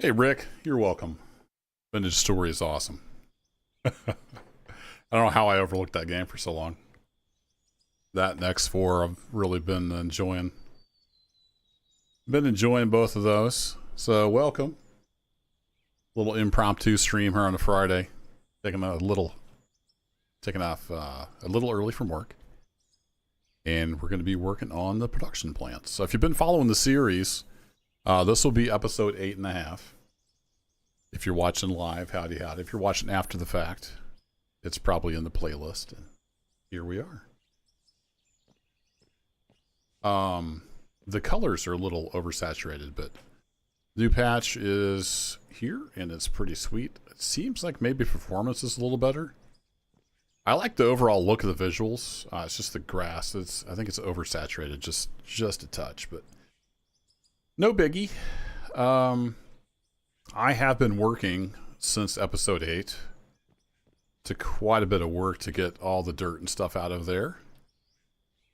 Hey, Rick, you're welcome. Vintage Story is awesome. I don't know how I overlooked that game for so long. That and X4 I've really been enjoying. Been enjoying both of those. So welcome. Little impromptu stream here on a Friday. Taking off a little early from work. And we're going to be working on the production plant. So if you've been following the series, this will be episode 8.5. If you're watching live, howdy howdy. If you're watching after the fact, it's probably in the playlist. And here we are. The colors are a little oversaturated, but new patch is here and it's pretty sweet. It seems like maybe performance is a little better. I like the overall look of the visuals. It's just the grass. I think it's oversaturated just a touch, but no biggie. I have been working since episode 8 to quite a bit of work to get all the dirt and stuff out of there.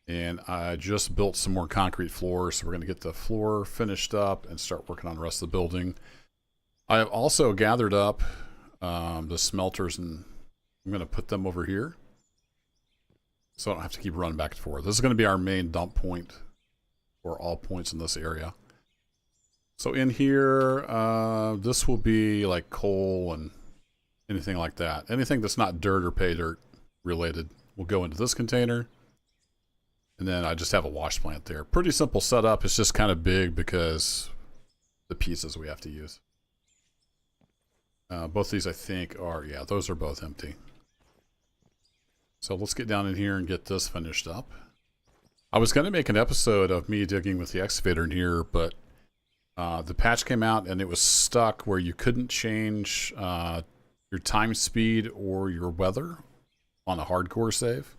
And I just built some more concrete floors, so we're going to get the floor finished up and start working on the rest of the building. I have also gathered up the smelters, and I'm going to put them over here so I don't have to keep running back and forth. This is going to be our main dump point for all points in this area. So in here, this will be like coal and anything like that. Anything that's not dirt or pay dirt related will go into this container. And then I just have a wash plant there. Pretty simple setup. It's just kind of big because the pieces we have to use. Both these I think are, yeah, those are both empty. So let's get down in here and get this finished up. I was going to make an episode of me digging with the excavator in here, but the patch came out and it was stuck where you couldn't change your time speed or your weather on a hardcore save.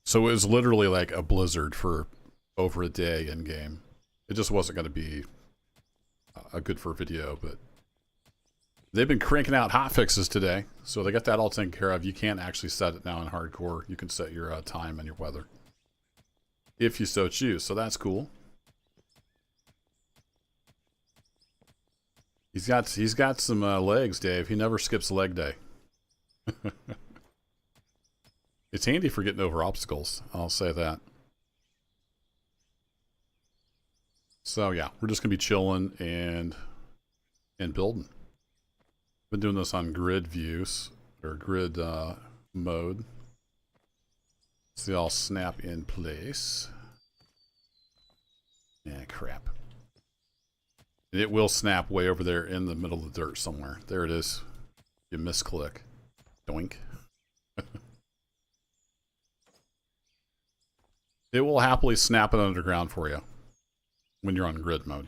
So it was literally like a blizzard for over a day in game. It just wasn't going to be good for video, but they've been cranking out hotfixes today. So they got that all taken care of. You can't actually set it now in hardcore. You can set your time and your weather if you so choose. So that's cool. He's got some legs, Dave. He never skips leg day. It's handy for getting over obstacles, I'll say that. So yeah, we're just gonna be chilling and building. Been doing this on grid views or grid mode. So they all snap in place. Yeah, crap. It will snap way over there in the middle of the dirt somewhere. There it is. You misclick. Doink. It will happily snap it underground for you when you're on grid mode.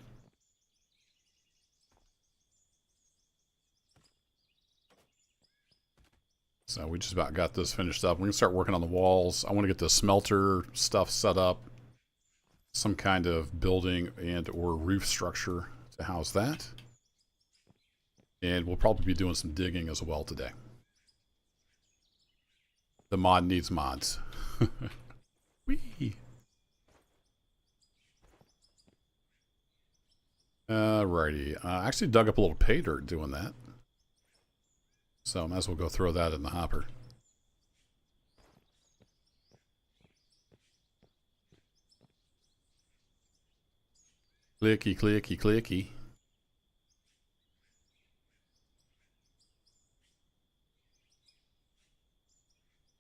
So we just about got this finished up. We're going to start working on the walls. I want to get the smelter stuff set up. Some kind of building and or roof structure to house that. And we'll probably be doing some digging as well today. The mod needs mods. Whee! Alrighty. I actually dug up a little pay dirt doing that. So I might as well go throw that in the hopper. Clicky, clicky, clicky.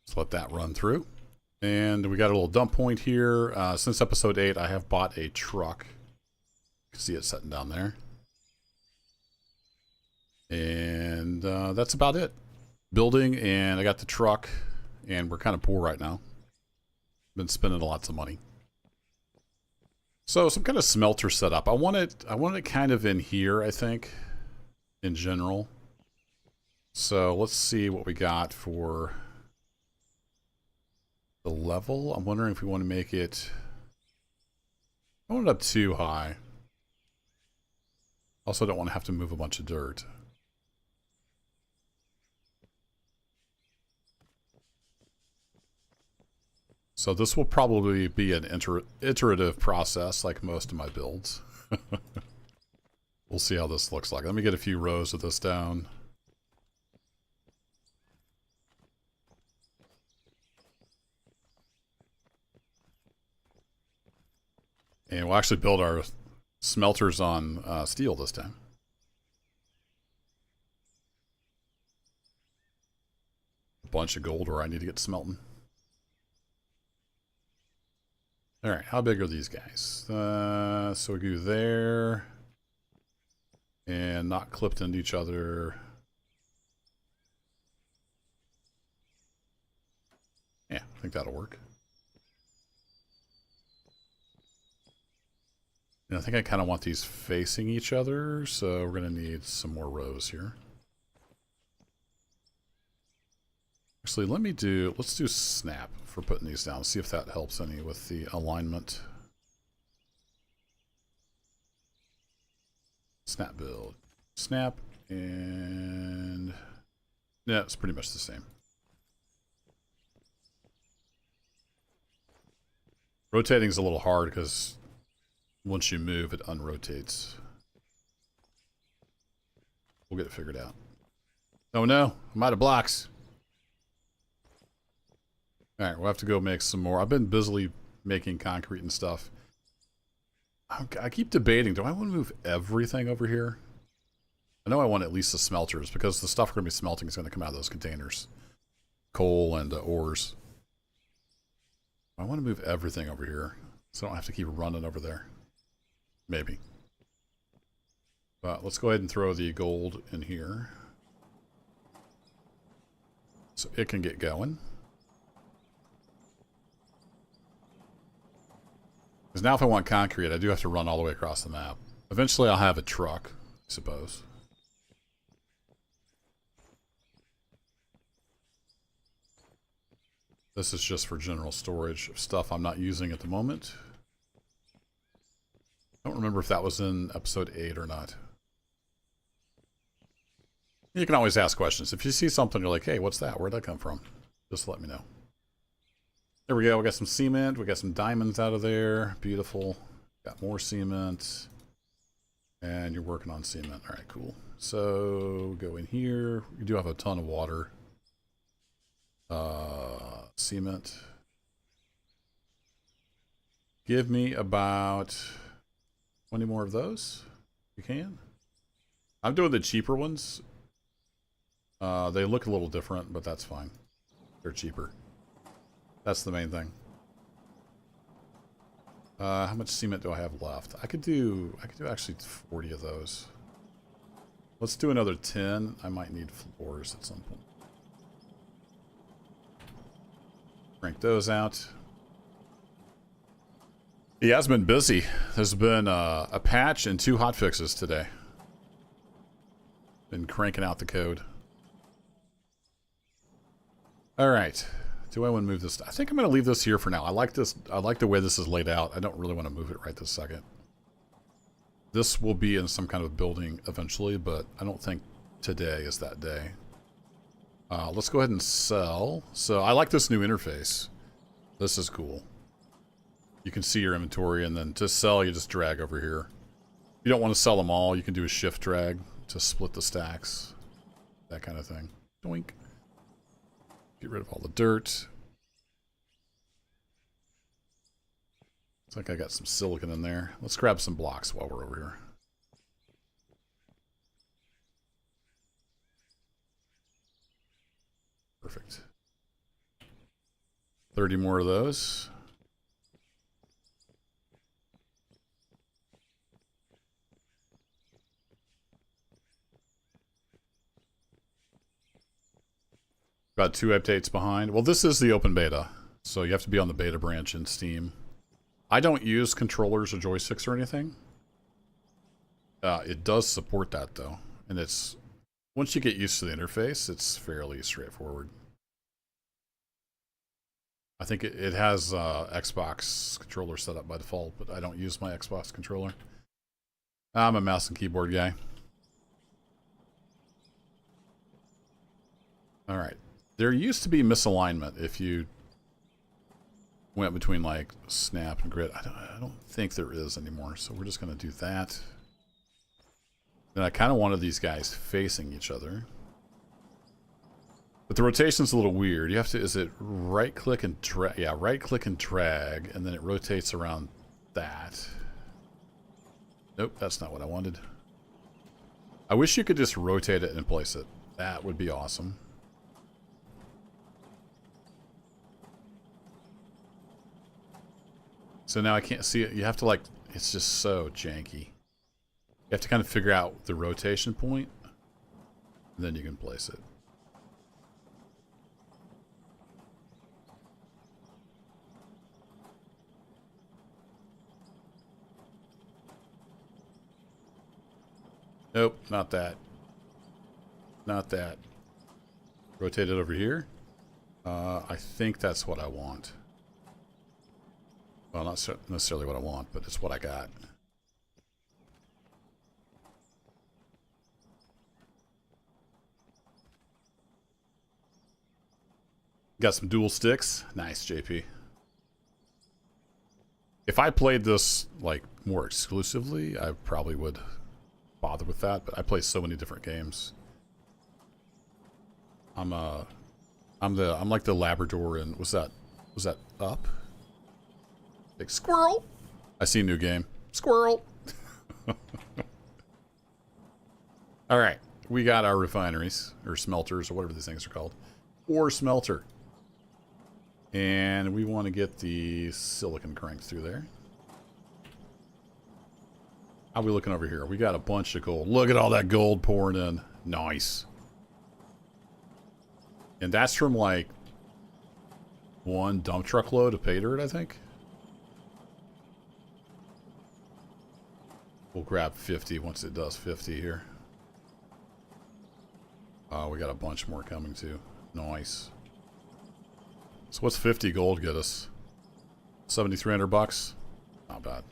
Let's let that run through. And we got a little dump point here. Since episode 8, I have bought a truck. You can see it sitting down there. And that's about it. Building, and I got the truck, and we're kind of poor right now. Been spending lots of money. So some kind of smelter setup. I want it kind of in here, I think, in general. So let's see what we got for the level. I'm wondering if we want to make it, I don't want it up too high. Also don't want to have to move a bunch of dirt. So this will probably be an iterative process like most of my builds. We'll see how this looks like. Let me get a few rows of this down. And we'll actually build our smelters on steel this time. A bunch of gold where I need to get smelting. Alright, how big are these guys? So we go there. And not clipped into each other. Yeah, I think that'll work. And I think I kind of want these facing each other, so we're going to need some more rows here. Actually, let's do snap for putting these down. See if that helps any with the alignment. Snap build. Snap, and yeah, it's pretty much the same. Rotating is a little hard because once you move, it unrotates. We'll get it figured out. Oh no, I'm out of blocks. Alright, we'll have to go make some more. I've been busily making concrete and stuff. I keep debating, do I want to move everything over here? I know I want at least the smelters, because the stuff we're going to be smelting is going to come out of those containers. Coal and ores. I want to move everything over here, so I don't have to keep running over there. Maybe. But let's go ahead and throw the gold in here. So it can get going. Because now if I want concrete, I do have to run all the way across the map. Eventually I'll have a truck, I suppose. This is just for general storage of stuff I'm not using at the moment. I don't remember if that was in episode 8 or not. You can always ask questions. If you see something, you're like, hey, what's that? Where'd that come from? Just let me know. There we go. We got some cement. We got some diamonds out of there. Beautiful. Got more cement. And you're working on cement. All right, cool. So go in here. We do have a ton of water. Cement. Give me about 20 more of those. You can. I'm doing the cheaper ones. They look a little different, but that's fine. They're cheaper. That's the main thing. How much cement do I have left? I could do actually 40 of those. Let's do another 10. I might need floors at some point. Crank those out. He has been busy. There's been a patch and 2 hotfixes today. Been cranking out the code. All right. Do I want to move this? I think I'm going to leave this here for now. I like this. I like the way this is laid out. I don't really want to move it right this second. This will be in some kind of building eventually, but I don't think today is that day. Let's go ahead and sell. So I like this new interface. This is cool. You can see your inventory, and then to sell, you just drag over here. If you don't want to sell them all, you can do a shift drag to split the stacks. That kind of thing. Doink. Get rid of all the dirt. Looks like I got some silicon in there. Let's grab some blocks while we're over here. Perfect. 30 more of those. About 2 updates behind. Well, this is the open beta, so you have to be on the beta branch in Steam. I don't use controllers or joysticks or anything. It does support that, though. And it's... once you get used to the interface, it's fairly straightforward. I think it has Xbox controller set up by default, but I don't use my Xbox controller. I'm a mouse and keyboard guy. All right. There used to be misalignment if you went between like snap and grid. I don't think there is anymore, so we're just going to do that. And I kind of wanted these guys facing each other. But the rotation's a little weird. You have to, is it right click and drag? Yeah, right click and drag, and then it rotates around that. Nope, that's not what I wanted. I wish you could just rotate it and place it. That would be awesome. So now I can't see it. You have to like, it's just so janky. You have to kind of figure out the rotation point, and then you can place it. Nope, not that. Not that. Rotate it over here. I think that's what I want. Well, not necessarily what I want, but it's what I got. Got some dual sticks. Nice, JP. If I played this like more exclusively, I probably would bother with that, but I play so many different games. I'm like the Labrador in, was that Up? Big squirrel. I see a new game. Squirrel. All right, we got our refineries or smelters or whatever these things are called. Ore smelter. And we want to get the silicon cranked through there. How are we looking over here? We got a bunch of gold. Look at all that gold pouring in. Nice. And that's from like one dump truck load of pay dirt, I think. We'll grab 50 once it does 50 here. We got a bunch more coming too. Nice. So what's 50 gold get us? 7,300 bucks? Not bad.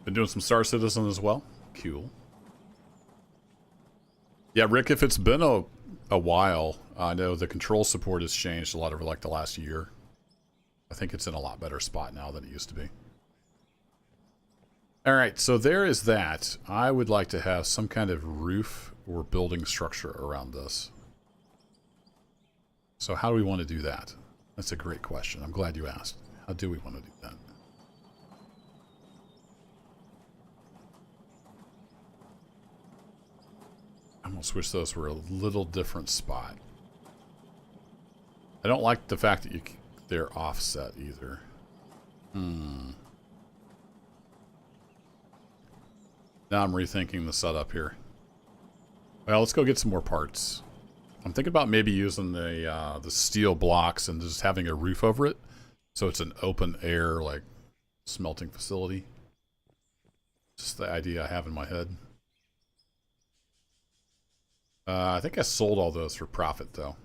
Been doing some Star Citizen as well. Cool. Yeah, Rick, if it's been a while, I know the control support has changed a lot over like the last year. I think it's in a lot better spot now than it used to be. All right, so there is that. I would like to have some kind of roof or building structure around this. So how do we want to do that? That's a great question. I'm glad you asked. How do we want to do that? I'm going to switch those for a little different spot. I don't like the fact that they're offset either. Now I'm rethinking the setup here. Well, let's go get some more parts. I'm thinking about maybe using the steel blocks and just having a roof over it, so it's an open air like smelting facility. Just the idea I have in my head. I think I sold all those for profit though,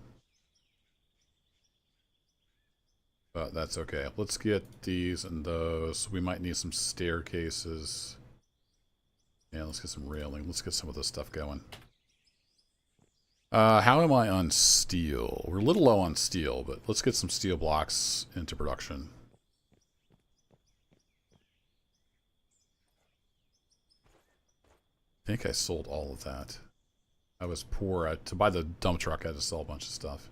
but that's okay. Let's get these and those. We might need some staircases. Yeah, let's get some railing. Let's get some of this stuff going. How am I on steel? We're a little low on steel, but let's get some steel blocks into production. I think I sold all of that. I was poor. To buy the dump truck, I had to sell a bunch of stuff.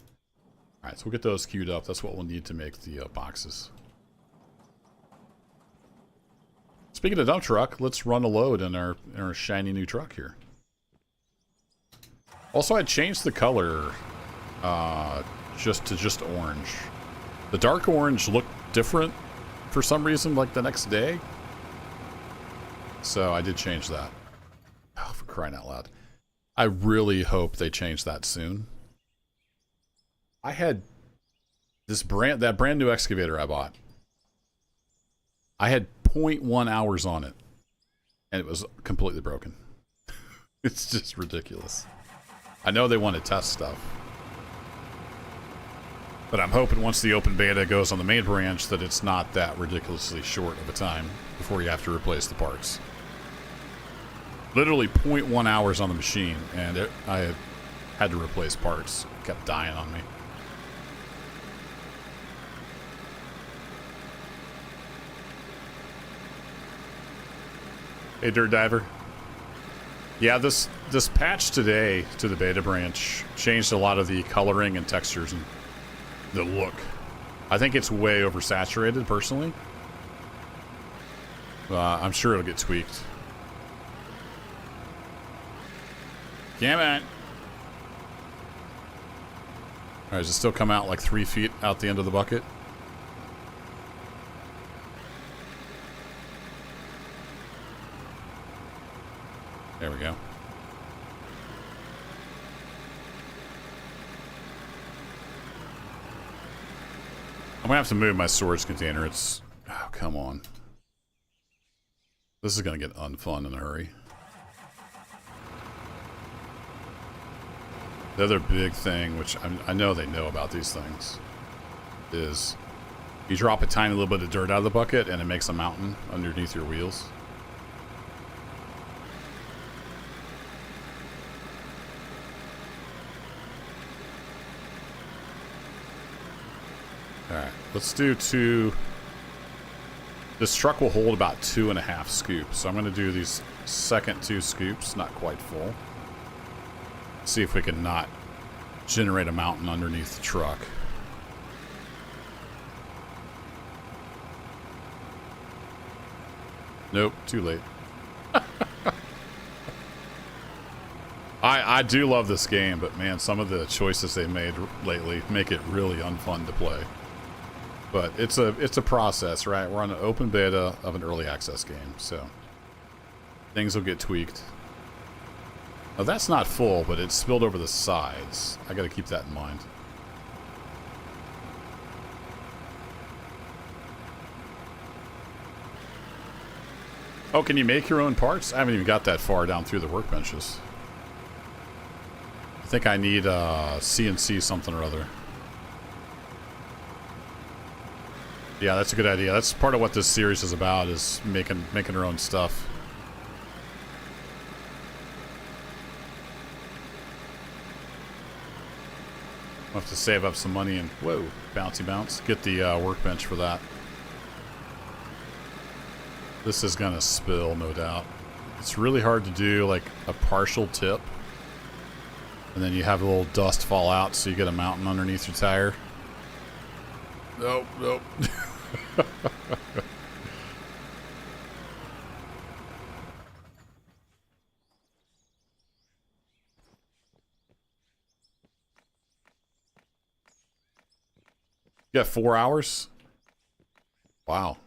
Alright, so we'll get those queued up. That's what we'll need to make the boxes. Speaking of dump truck, let's run a load in our shiny new truck here. Also, I changed the color just orange. The dark orange looked different for some reason, like the next day. So I did change that. Oh, for crying out loud. I really hope they change that soon. I had that brand new excavator I bought. I had 0.1 hours on it, and it was completely broken. It's just ridiculous. I know they want to test stuff, but I'm hoping once the open beta goes on the main branch that it's not that ridiculously short of a time before you have to replace the parts. Literally 0.1 hours on the machine, and I had to replace parts. It kept dying on me. Hey, Dirt Diver. Yeah, this patch today to the beta branch changed a lot of the coloring and textures and the look. I think it's way oversaturated, personally. I'm sure it'll get tweaked. Come on. Alright, does it still come out like 3 feet out the end of the bucket? There we go. I'm gonna have to move my storage container. It's... oh, come on. This is gonna get unfun in a hurry. The other big thing, which I know they know about these things, is you drop a tiny little bit of dirt out of the bucket and it makes a mountain underneath your wheels. Alright, let's do 2. This truck will hold about 2.5 scoops, so I'm going to do these second 2 scoops, not quite full. See if we can not generate a mountain underneath the truck. Nope, too late. I do love this game, but man, some of the choices they made lately make it really unfun to play. But it's a process, right? We're on an open beta of an early access game, so things will get tweaked. Now that's not full, but it's spilled over the sides. I gotta keep that in mind. Oh, can you make your own parts? I haven't even got that far down through the workbenches. I think I need CNC something or other. Yeah, that's a good idea. That's part of what this series is about, is making our own stuff. I'll have to save up some money and, whoa, bouncy bounce. Get the workbench for that. This is gonna spill, no doubt. It's really hard to do like a partial tip, and then you have a little dust fall out so you get a mountain underneath your tire. Nope, nope. You got 4 hours? Wow.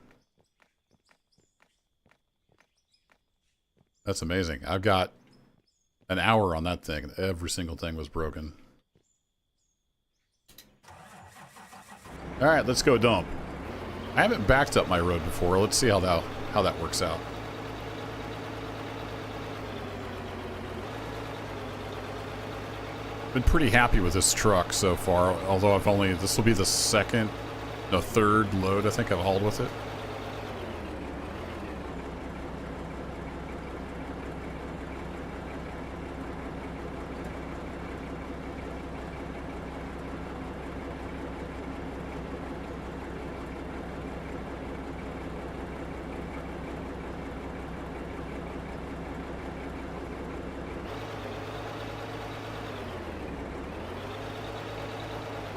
That's amazing. I've got an hour on that thing. Every single thing was broken. Alright, let's go dump. I haven't backed up my road before. Let's see how that works out. Been pretty happy with this truck so far, although this will be the third load I think I've hauled with it.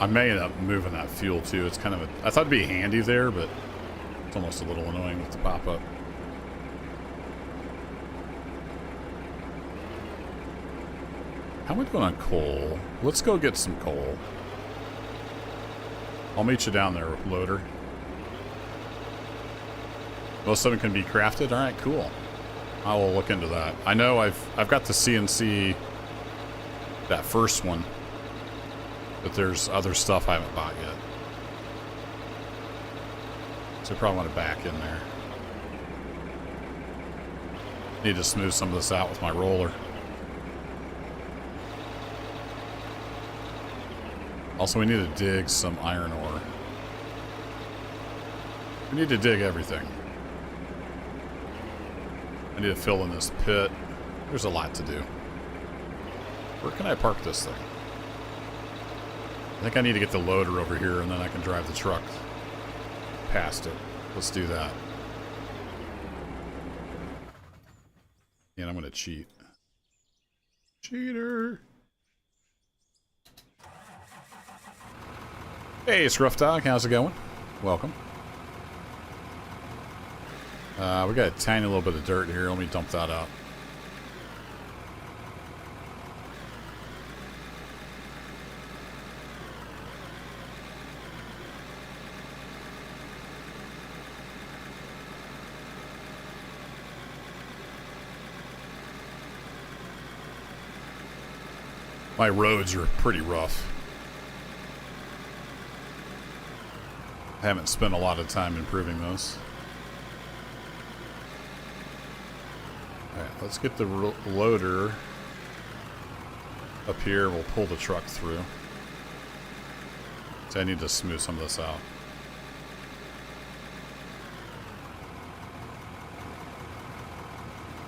I may end up moving that fuel too. It's kind of I thought it'd be handy there, but it's almost a little annoying with the pop-up. How am I doing on coal? Let's go get some coal. I'll meet you down there, loader. Most of them can be crafted? Alright, cool. I will look into that. I know I've got the CNC, that first one. But there's other stuff I haven't bought yet. So I probably want to back in there. Need to smooth some of this out with my roller. Also, we need to dig some iron ore. We need to dig everything. I need to fill in this pit. There's a lot to do. Where can I park this thing? I think I need to get the loader over here, and then I can drive the truck past it. Let's do that. And I'm going to cheat. Cheater. Hey, it's Rough Dog. How's it going? Welcome. We got a tiny little bit of dirt here. Let me dump that out. My roads are pretty rough. I haven't spent a lot of time improving those. Alright, let's get the loader up here. We'll pull the truck through. So I need to smooth some of this out.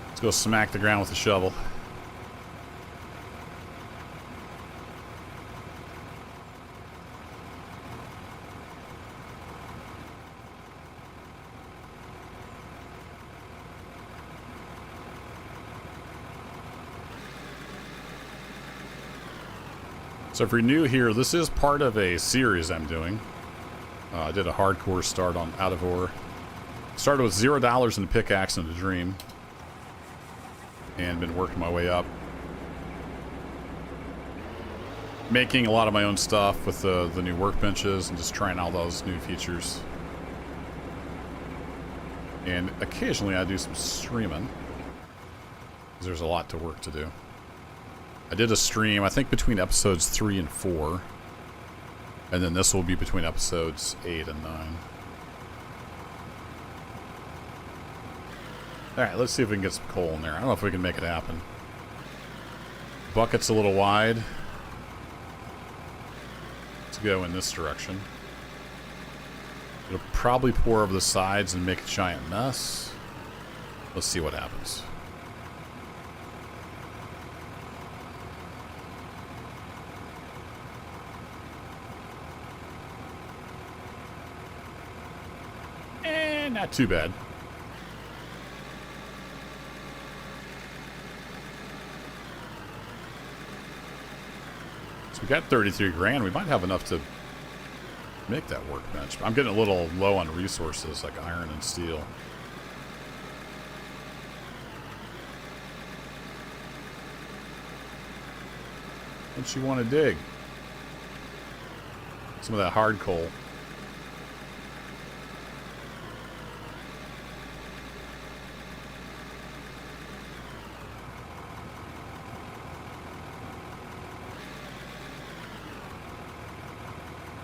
Let's go smack the ground with the shovel. So if you're new here, this is part of a series I'm doing. I did a hardcore start on Out of Ore. Started with $0 in a pickaxe and a dream. And been working my way up. Making a lot of my own stuff with the new workbenches and just trying all those new features. And occasionally I do some streaming. Because there's a lot to work to do. I did a stream, I think, between episodes 3 and 4. And then this will be between episodes 8 and 9. Alright, let's see if we can get some coal in there. I don't know if we can make it happen. Bucket's a little wide. Let's go in this direction. It'll probably pour over the sides and make a giant mess. Let's see what happens. Not too bad. So we got 33 grand. We might have enough to make that workbench. I'm getting a little low on resources like iron and steel. What you want to dig? Some of that hard coal.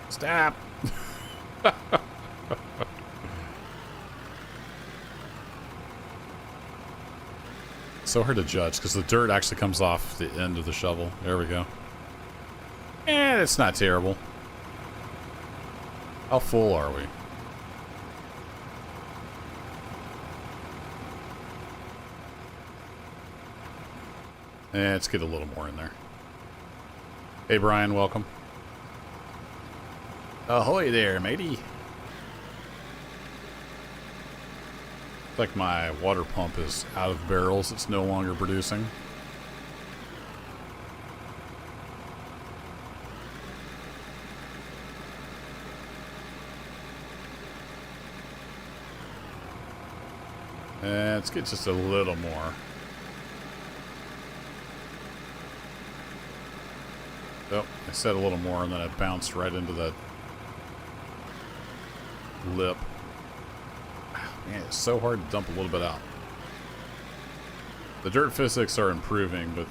Stop. So hard to judge because the dirt actually comes off the end of the shovel. There we go. And it's not terrible. How full are we? Let's get a little more in there. Hey Brian, welcome. Ahoy there, matey. It's like my water pump is out of barrels. It's no longer producing. Let's get just a little more. Oh, I said a little more and then it bounced right into that lip. Man, it's so hard to dump a little bit out. The dirt physics are improving, but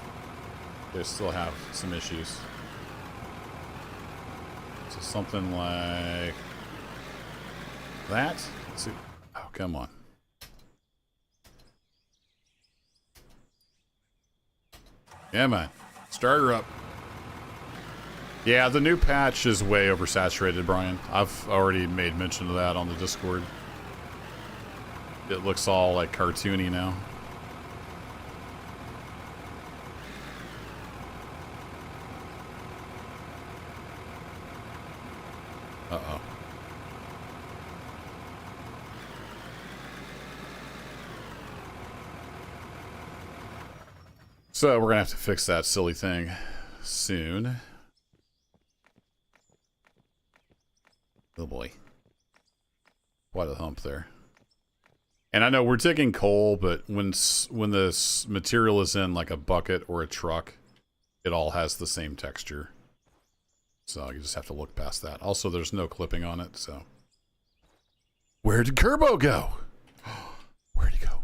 they still have some issues. So something like that. Let's see. Oh, come on. Come on. Start her up. Yeah, the new patch is way oversaturated, Brian. I've already made mention of that on the Discord. It looks all like cartoony now. Uh-oh. So we're going to have to fix that silly thing soon. Oh boy. Quite a hump there. And I know we're digging coal, but when this material is in like a bucket or a truck, it all has the same texture. So you just have to look past that. Also, there's no clipping on it, so. Where did Kerbo go? Where'd he go?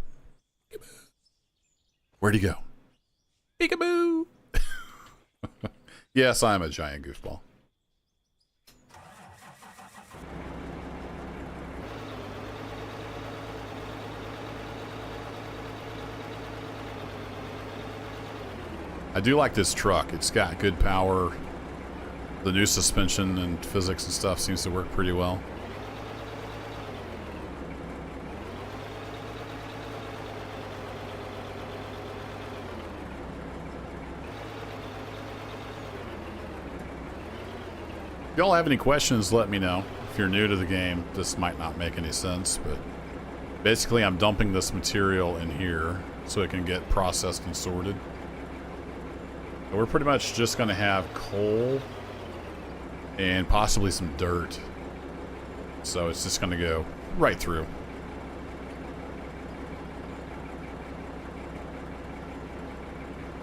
Where'd he go? Peekaboo! Yes, I'm a giant goofball. I do like this truck. It's got good power. The new suspension and physics and stuff seems to work pretty well. If y'all have any questions, let me know. If you're new to the game, this might not make any sense, but basically I'm dumping this material in here so it can get processed and sorted. And we're pretty much just going to have coal and possibly some dirt. So it's just going to go right through.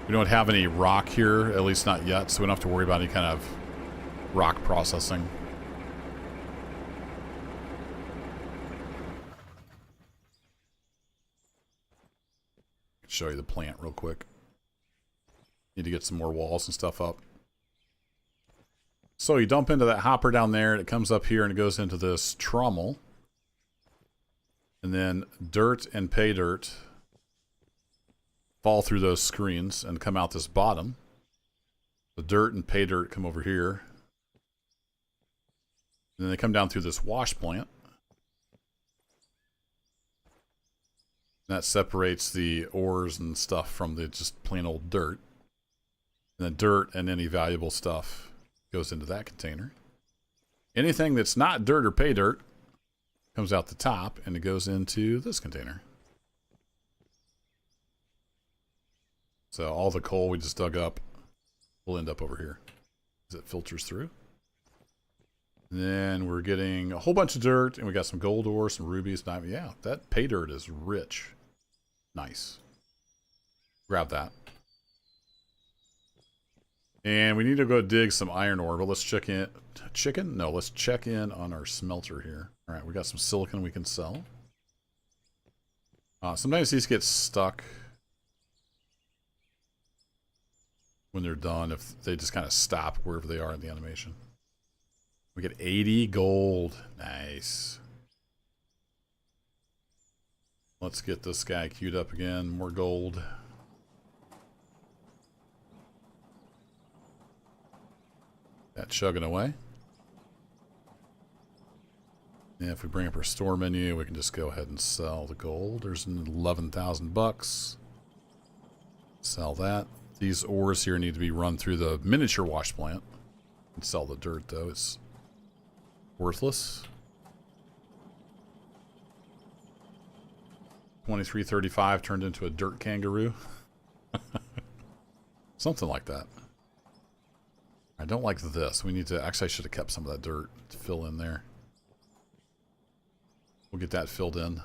We don't have any rock here, at least not yet, so we don't have to worry about any kind of rock processing. Show you the plant real quick. Need to get some more walls and stuff up. So you dump into that hopper down there, and it comes up here and it goes into this trommel. And then dirt and pay dirt fall through those screens and come out this bottom. The dirt and pay dirt come over here. And then they come down through this wash plant. And that separates the ores and stuff from the just plain old dirt. And the dirt and any valuable stuff goes into that container. Anything that's not dirt or pay dirt comes out the top and it goes into this container. So all the coal we just dug up will end up over here as it filters through. And then we're getting a whole bunch of dirt, and we got some gold ore, some rubies. Diamond. Yeah, that pay dirt is rich. Nice. Grab that. And we need to go dig some iron ore, but let's check in. Chicken? No, let's check in on our smelter here. All right, we got some silicon we can sell. Sometimes these get stuck when they're done, if they just kind of stop wherever they are in the animation. We get 80 gold. Nice. Let's get this guy queued up again. More gold. That's chugging away. And if we bring up our store menu, we can just go ahead and sell the gold. There's 11,000 bucks. Sell that. These ores here need to be run through the miniature wash plant. And sell the dirt, though. It's worthless. 2335 turned into a dirt kangaroo. Something like that. I don't like this. We need to... Actually, I should have kept some of that dirt to fill in there. We'll get that filled in.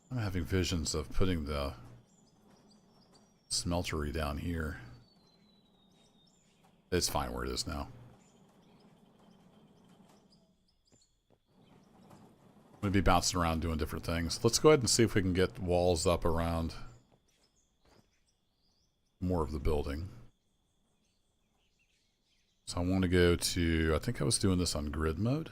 I'm having visions of putting the smeltery down here. It's fine where it is now. I'm going to be bouncing around doing different things. Let's go ahead and see if we can get walls up around more of the building. So I want to go to... I think I was doing this on grid mode.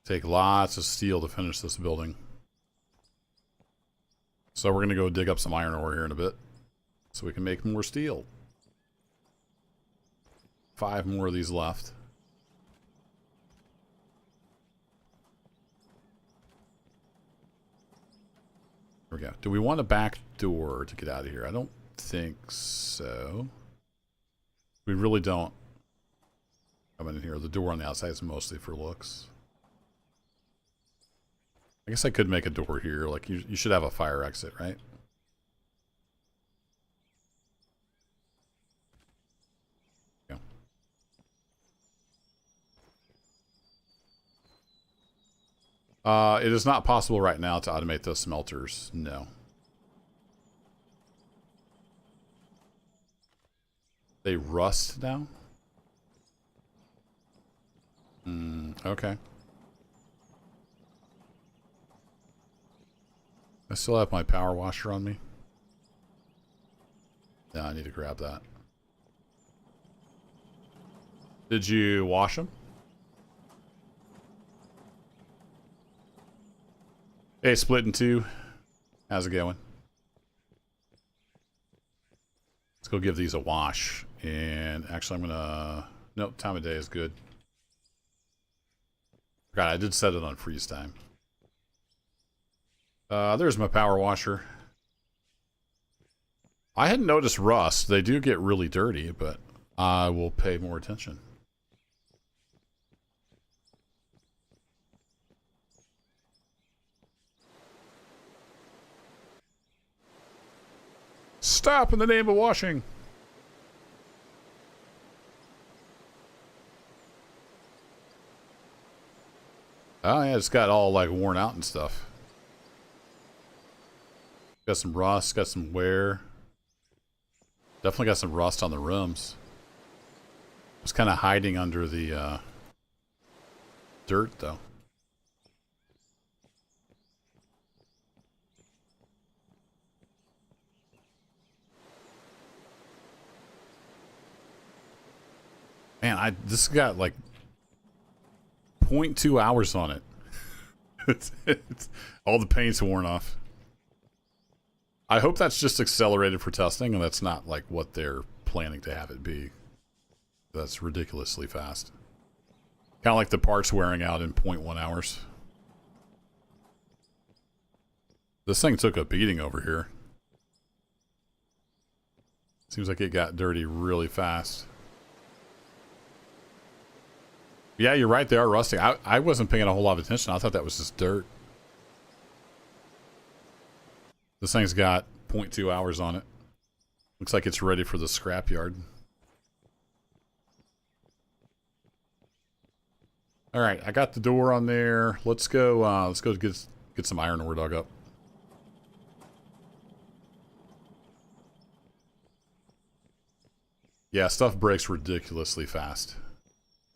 Take lots of steel to finish this building. So we're going to go dig up some iron ore here in a bit, so we can make more steel. 5 more of these left. There we go. Do we want a back door to get out of here? I don't think so. We really don't. Come in here. The door on the outside is mostly for looks. I guess I could make a door here. Like, you should have a fire exit, right? It is not possible right now to automate those smelters. No. They rust now? Okay. I still have my power washer on me. Yeah, I need to grab that. Did you wash them? Hey, split in two. How's it going? Let's go give these a wash. And actually, I'm gonna... Nope, time of day is good. God, I did set it on freeze time. There's my power washer. I hadn't noticed rust. They do get really dirty, but I will pay more attention. Stop in the name of washing. Oh yeah, it's got all like worn out and stuff. Got some rust, got some wear. Definitely got some rust on the rims. It's kind of hiding under the dirt though. Man, this got like 0.2 hours on it. it's all the paint's worn off. I hope that's just accelerated for testing and that's not like what they're planning to have it be. That's ridiculously fast. Kind of like the parts wearing out in 0.1 hours. This thing took a beating over here. Seems like it got dirty really fast. Yeah, you're right. They are rusting. I wasn't paying a whole lot of attention. I thought that was just dirt. This thing's got 0.2 hours on it. Looks like it's ready for the scrapyard. All right, I got the door on there. Let's go. Let's go get some iron ore dug up. Yeah, stuff breaks ridiculously fast.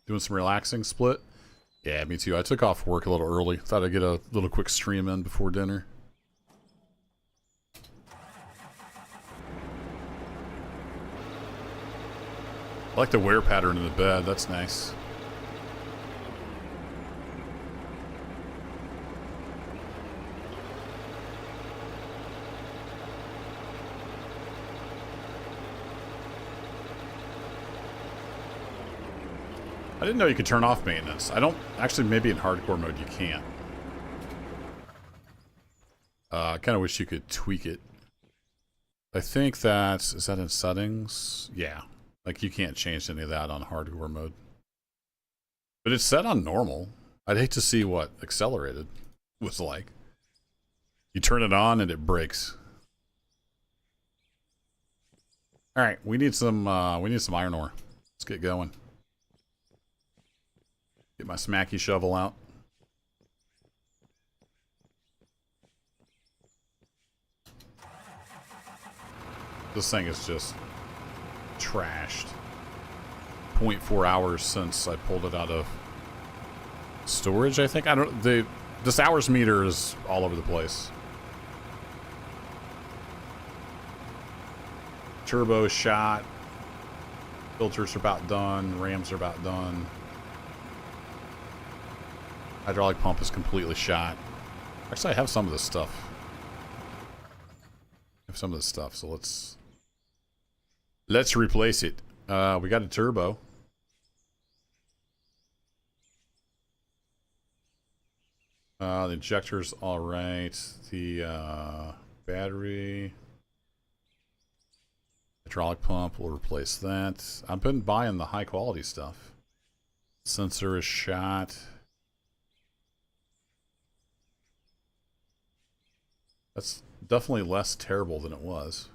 Doing some relaxing split? Yeah, me too. I took off work a little early. Thought I'd get a little quick stream in before dinner. I like the wear pattern in the bed. That's nice. I didn't know you could turn off maintenance. I don't... Actually, maybe in hardcore mode you can't. I kind of wish you could tweak it. I think that's... Is that in settings? Yeah. Like, you can't change any of that on hardcore mode. But it's set on normal. I'd hate to see what accelerated was like. You turn it on and it breaks. Alright, we need some iron ore. Let's get going. Get my smacky shovel out. This thing is just trashed. 0.4 hours since I pulled it out of storage, I think. I don't... This hours meter is all over the place. Turbo shot. Filters are about done. Rams are about done. Hydraulic pump is completely shot. Actually, I have some of this stuff. I have some of this stuff, so let's replace it. We got a turbo. The injector's all right. The battery. Hydraulic pump, we'll replace that. I've been buying the high quality stuff. Sensor is shot. That's definitely less terrible than it was.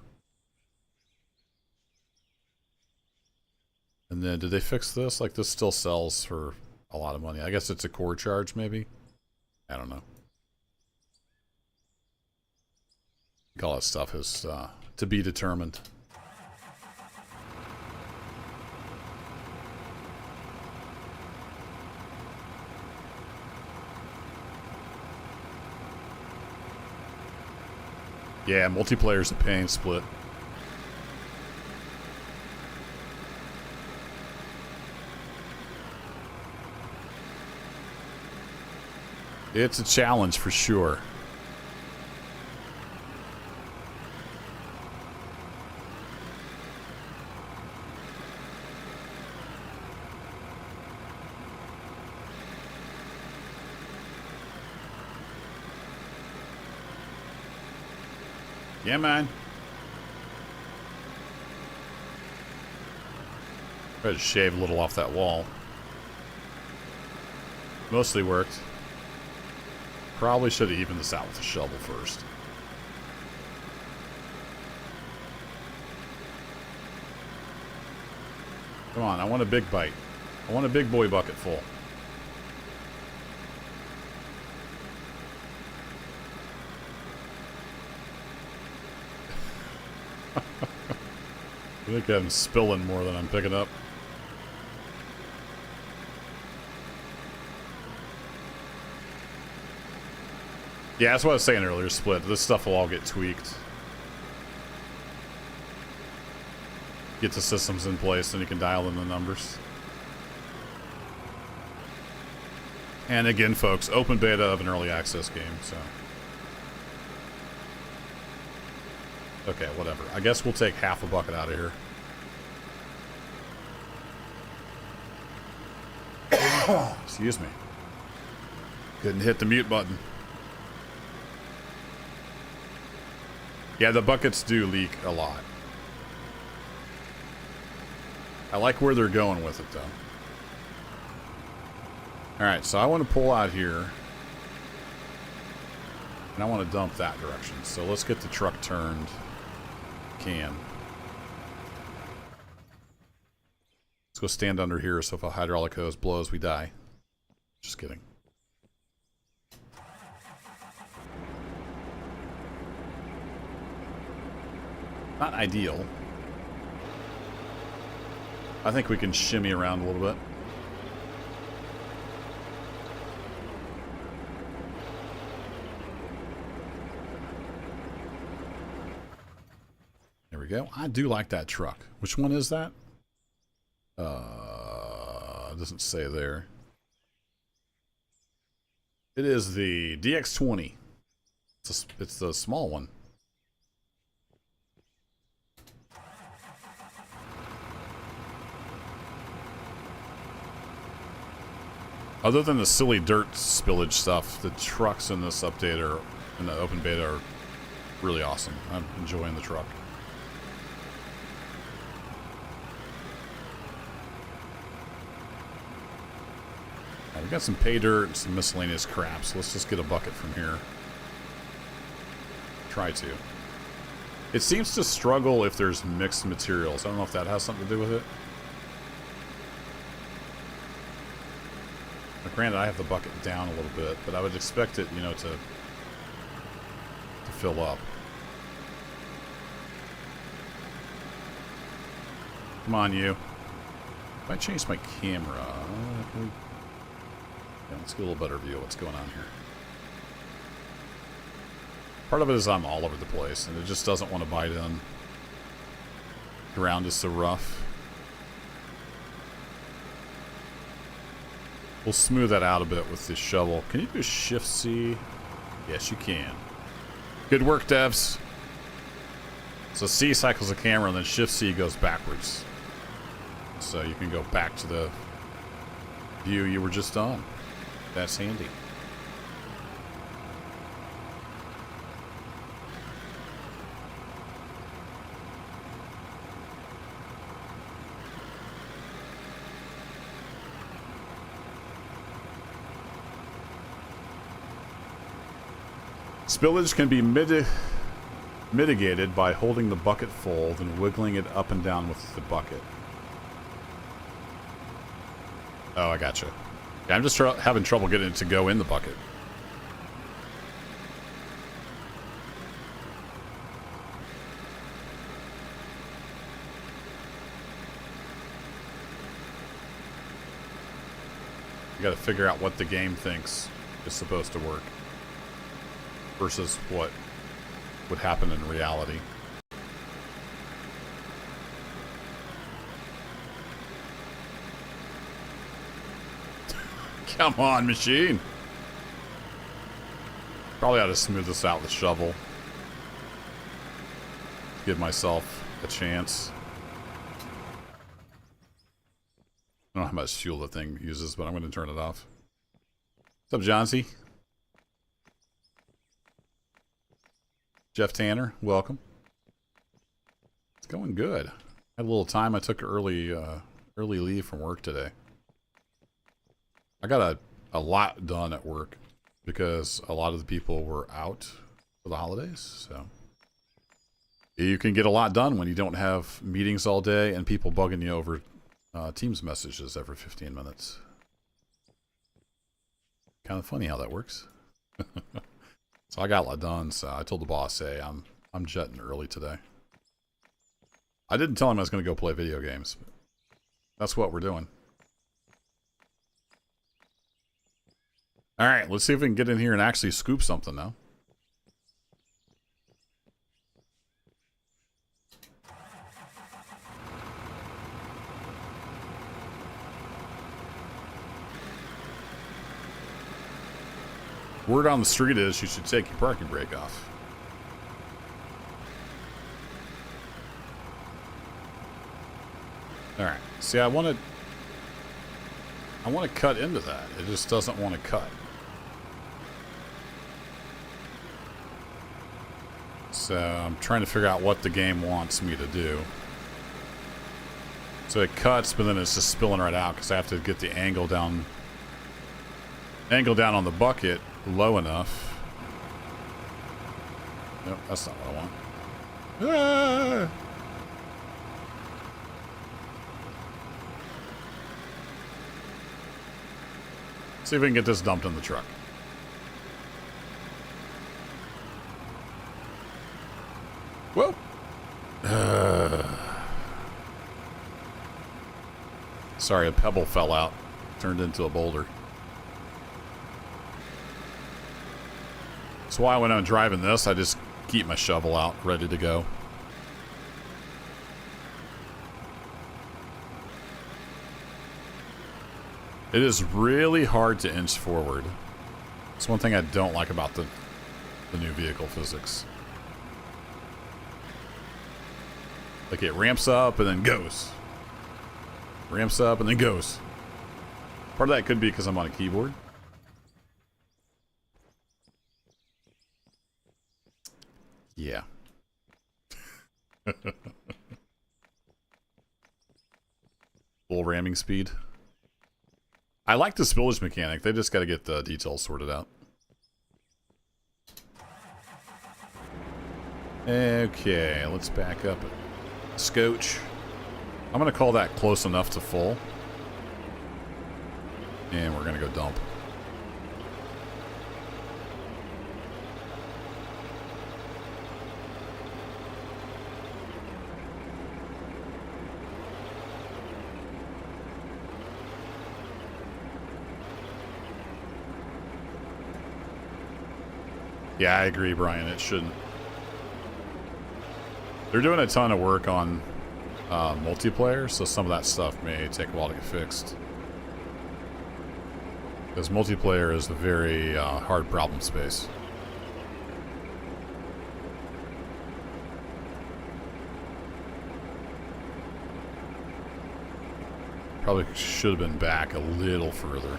And then, did they fix this? Like, this still sells for a lot of money. I guess it's a core charge, maybe? I don't know. I think all that stuff is to be determined. Yeah, multiplayer's a pain split. It's a challenge for sure. Yeah, man. Try to shave a little off that wall. Mostly worked. Probably should have evened this out with a shovel first. Come on, I want a big bite. I want a big boy bucket full. I think I'm spilling more than I'm picking up. Yeah, that's what I was saying earlier, Split. This stuff will all get tweaked. Get the systems in place, and you can dial in the numbers. And again, folks, open beta of an early access game, so... Okay, whatever. I guess we'll take half a bucket out of here. Excuse me. Couldn't hit the mute button. Yeah, the buckets do leak a lot. I like where they're going with it, though. Alright, so I want to pull out here. And I want to dump that direction. So let's get the truck turned. Can. Let's go stand under here so if a hydraulic hose blows, we die. Just kidding. Not ideal. I think we can shimmy around a little bit. There we go. I do like that truck. Which one is that? It doesn't say there. It is the DX20. It's the small one. Other than the silly dirt spillage stuff, the trucks in this update are, in the open beta, are really awesome. I'm enjoying the truck. Right, we got some pay dirt and some miscellaneous crap, so let's just get a bucket from here. Try to. It seems to struggle if there's mixed materials. I don't know if that has something to do with it. Granted, I have the bucket down a little bit, but I would expect it, you know, to fill up. Come on, you. If I change my camera, yeah, let's get a little better view of what's going on here. Part of it is I'm all over the place, and it just doesn't want to bite in. The ground is so rough. We'll smooth that out a bit with this shovel. Can you do Shift C? Yes, you can. Good work, devs. So C cycles the camera, and then Shift C goes backwards. So you can go back to the view you were just on. That's handy. Spillage can be mitigated by holding the bucket full, then wiggling it up and down with the bucket. Oh, I gotcha. Yeah, I'm just having trouble getting it to go in the bucket. You gotta figure out what the game thinks is supposed to work versus what would happen in reality. Come on, machine. Probably ought to smooth this out with a shovel. Give myself a chance. I don't know how much fuel the thing uses, but I'm going to turn it off. What's up, Johnsy? Jeff Tanner, welcome. It's going good. Had a little time. I took early leave from work today. I got a lot done at work because a lot of the people were out for the holidays. So you can get a lot done when you don't have meetings all day and people bugging you over Teams messages every 15 minutes. Kind of funny how that works. So I got a lot done. So I told the boss, hey, I'm jetting early today. I didn't tell him I was going to go play video games. But that's what we're doing. All right, let's see if we can get in here and actually scoop something now. Word on the street is you should take your parking brake off. All right. See, I want to cut into that. It just doesn't want to cut. So I'm trying to figure out what the game wants me to do. So it cuts, but then it's just spilling right out because I have to get the angle down on the bucket low enough. Nope, that's not what I want. Ah! See if we can get this dumped in the truck. Whoa. Sorry, a pebble fell out. Turned into a boulder. That's why when I'm driving this, I just keep my shovel out, ready to go. It is really hard to inch forward. It's one thing I don't like about the new vehicle physics. Like it ramps up and then goes. Ramps up and then goes. Part of that could be because I'm on a keyboard. Yeah. Full ramming speed. I like the spillage mechanic. They just got to get the details sorted out. Okay, let's back up. Scotch. I'm going to call that close enough to full. And we're going to go dump. Yeah, I agree, Brian. It shouldn't. They're doing a ton of work on multiplayer, so some of that stuff may take a while to get fixed. Because multiplayer is a very hard problem space. Probably should have been back a little further.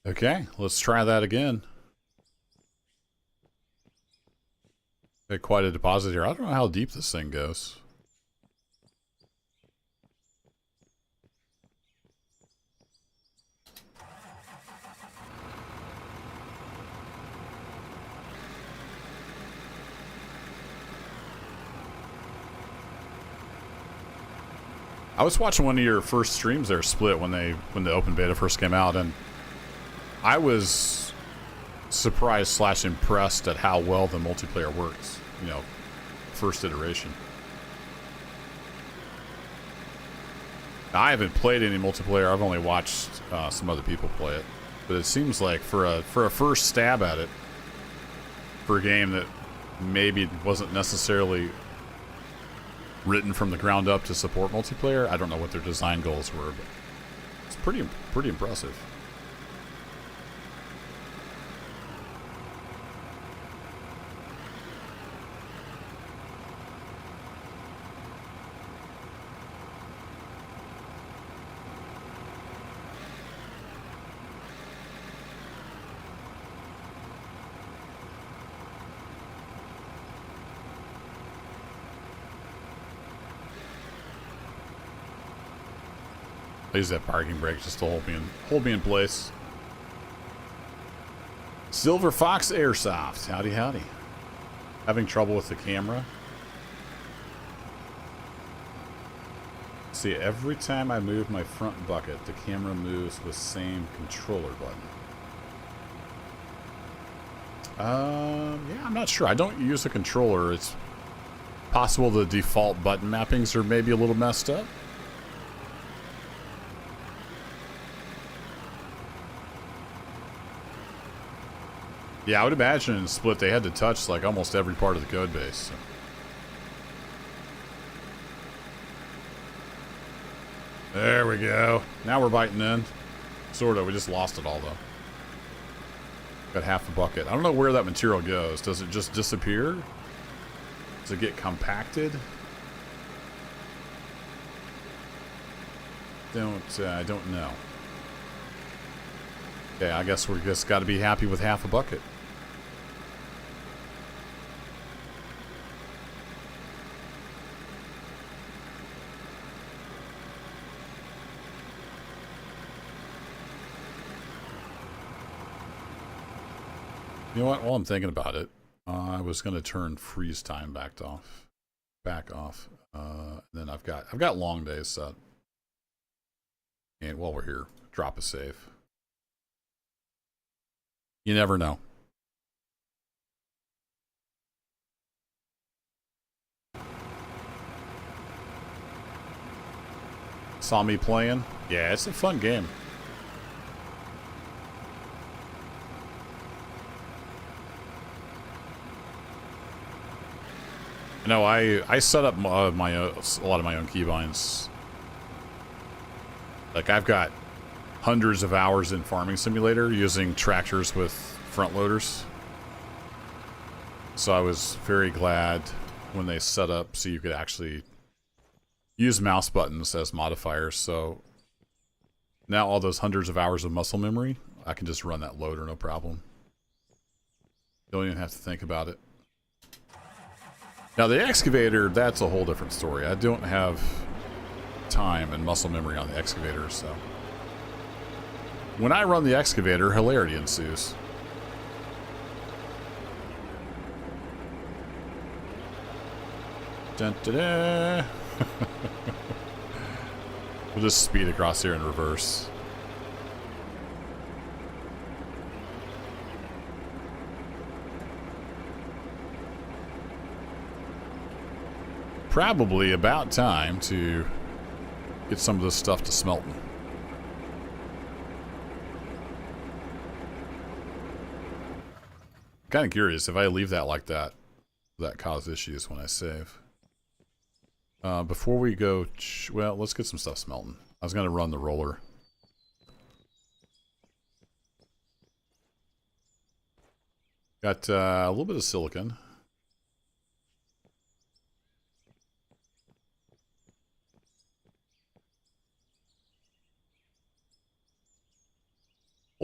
Okay, let's try that again. Got quite a deposit here. I don't know how deep this thing goes. I was watching one of your first streams there, Split, when the open beta first came out, and I was surprised / impressed at how well the multiplayer works. You know, first iteration. Now, I haven't played any multiplayer. I've only watched some other people play it, but it seems like for a first stab at it, for a game that maybe wasn't necessarily written from the ground up to support multiplayer, I don't know what their design goals were, but it's pretty impressive. I use that parking brake just to hold me in place. Silver Fox Airsoft. Howdy, howdy. Having trouble with the camera. See, every time I move my front bucket, the camera moves with same controller button. Yeah, I'm not sure. I don't use a controller. It's possible the default button mappings are maybe a little messed up. Yeah, I would imagine in Split they had to touch like almost every part of the code base. So. There we go. Now we're biting in. Sort of. We just lost it all though. Got half a bucket. I don't know where that material goes. Does it just disappear? Does it get compacted? I don't know. Okay, I guess we're just got to be happy with half a bucket. You know what? While I'm thinking about it, I was going to turn freeze time back off. Then I've got long days set. And while we're here, drop a save. You never know. Saw me playing? Yeah, it's a fun game. No, I set up a lot of my own keybinds. Like I've got hundreds of hours in Farming Simulator using tractors with front loaders. So I was very glad when they set up so you could actually use mouse buttons as modifiers. So now all those hundreds of hours of muscle memory, I can just run that loader no problem. Don't even have to think about it. Now the excavator, that's a whole different story. I don't have time and muscle memory on the excavator, so when I run the excavator, hilarity ensues. Dun, da, da. We'll just speed across here in reverse. Probably about time to get some of this stuff to smelting. Kind of curious if I leave that like that, will that cause issues when I save. Before we go, well, let's get some stuff smelting. I was going to run the roller. Got a little bit of silicon.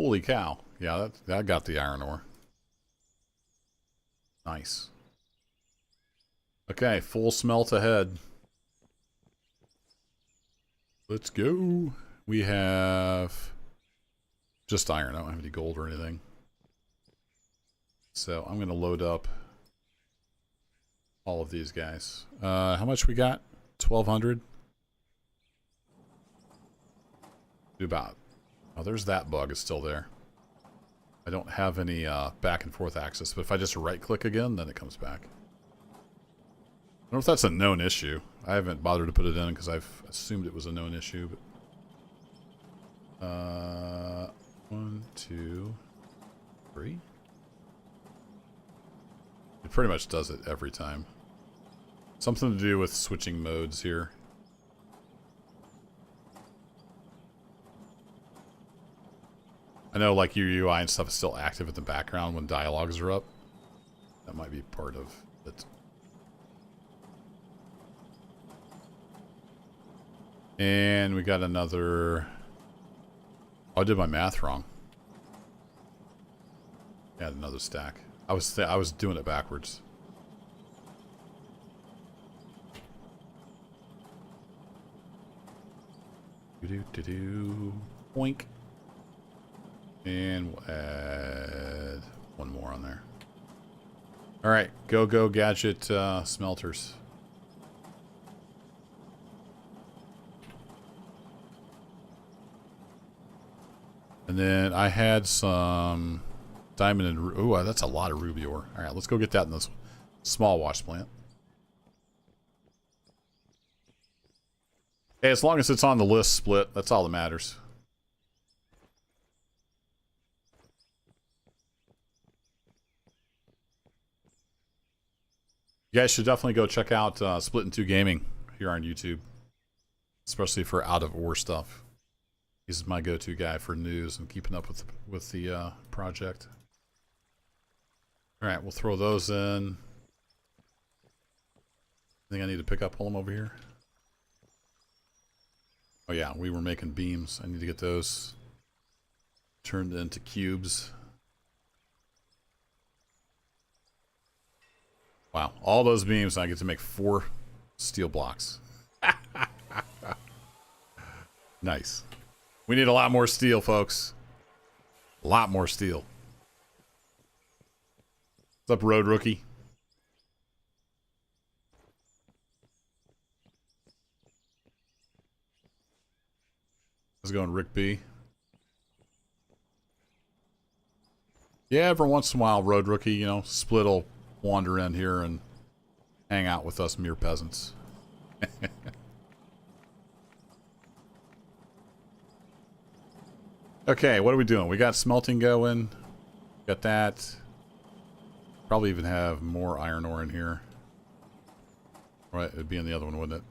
Holy cow. Yeah, that got the iron ore. Nice. Okay, full smelt ahead. Let's go. We have just iron. I don't have any gold or anything. So I'm going to load up all of these guys. How much we got? 1,200? Do about... Oh, there's that bug. It's still there. I don't have any back and forth access, but if I just right click again, then it comes back. I don't know if that's a known issue. I haven't bothered to put it in because I've assumed it was a known issue. But 1, 2, 3. It pretty much does it every time. Something to do with switching modes here. I know like your UI and stuff is still active in the background when dialogues are up. That might be part of it. And we got another... Oh, I did my math wrong. Add another stack. I was doing it backwards. Boink. And we'll add one more on there. Alright, go gadget smelters. And then I had some diamond and... Ooh, that's a lot of ruby ore. Alright, let's go get that in this small wash plant. Hey, as long as it's on the list split, that's all that matters. You guys should definitely go check out Split in 2 Gaming here on YouTube. Especially for out of ore stuff. He's my go-to guy for news and keeping up with the project. Alright, we'll throw those in. I think I need to pick up, pull them over here. Oh yeah, we were making beams. I need to get those turned into cubes. Wow, all those beams, and I get to make 4 steel blocks. Nice. We need a lot more steel, folks. A lot more steel. What's up, Road Rookie? How's it going, Rick B? Yeah, every once in a while, Road Rookie, you know, Split will wander in here and hang out with us mere peasants. Okay, what are we doing? We got smelting going. Got that. Probably even have more iron ore in here. Right, it'd be in the other one, wouldn't it?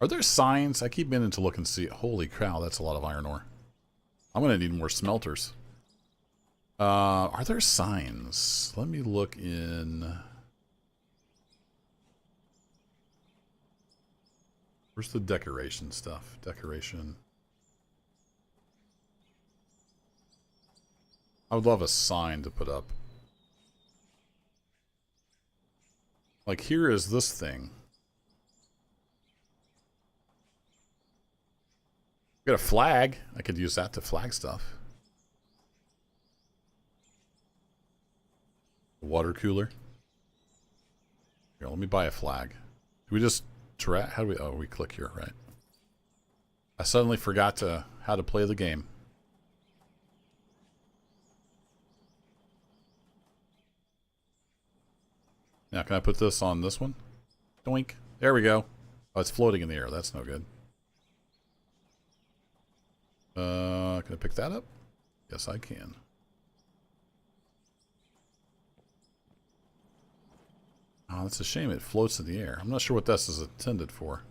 Are there signs? I keep meaning to look and see. Holy cow, that's a lot of iron ore. I'm going to need more smelters. Are there signs? Let me look in... Where's the decoration stuff? Decoration. I would love a sign to put up. Like, here is this thing. Got a flag. I could use that to flag stuff. Water cooler. Here, let me buy a flag. Do we just drag? How do we? Oh, we click here, right? I suddenly forgot how to play the game. Now, can I put this on this one? Doink. There we go. Oh, it's floating in the air. That's no good. Can I pick that up? Yes, I can. Oh, that's a shame. It floats in the air. I'm not sure what this is intended for.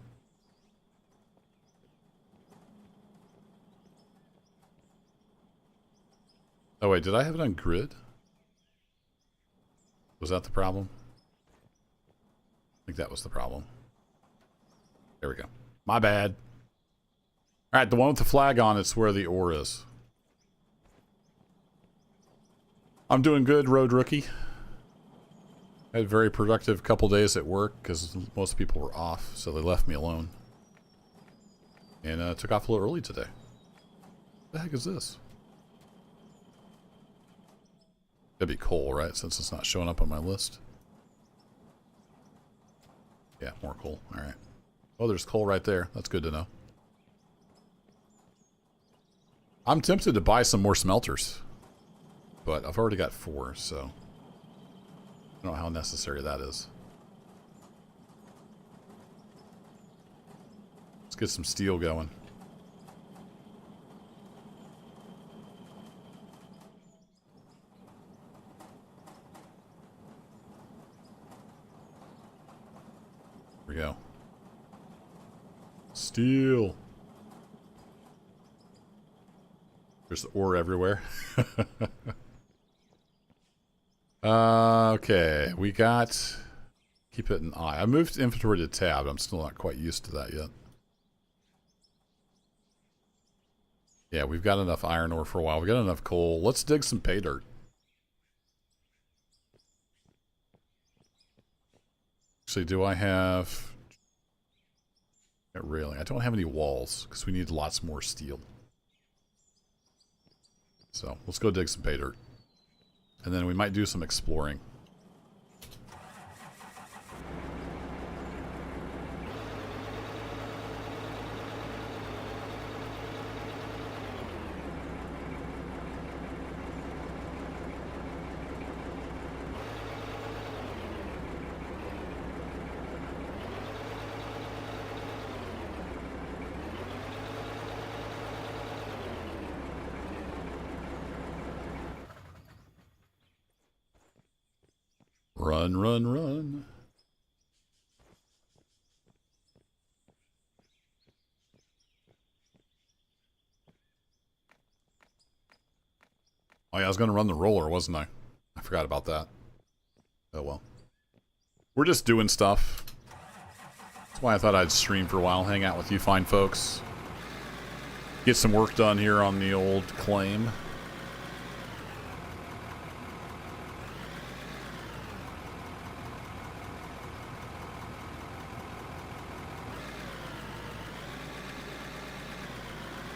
Oh, wait. Did I have it on grid? Was that the problem? I think that was the problem. There we go. My bad. Alright, the one with the flag on it's where the ore is. I'm doing good, Road Rookie. I had a very productive couple days at work because most people were off, so they left me alone. And took off a little early today. What the heck is this? That'd be coal, right? Since it's not showing up on my list. Yeah, more coal. Alright. Oh, there's coal right there. That's good to know. I'm tempted to buy some more smelters. But I've already got 4, so... I don't know how necessary that is. Let's get some steel going. Here we go. Steel. There's ore everywhere. Okay, we got... Keep it in I. I moved inventory to tab. I'm still not quite used to that yet. Yeah, we've got enough iron ore for a while. We got enough coal. Let's dig some pay dirt. Actually, do I have... a railing? I don't have any walls because we need lots more steel. So, let's go dig some pay dirt. And then we might do some exploring. Run, run, run. Oh yeah, I was going to run the roller, wasn't I? I forgot about that. Oh well. We're just doing stuff. That's why I thought I'd stream for a while, hang out with you fine folks. Get some work done here on the old claim.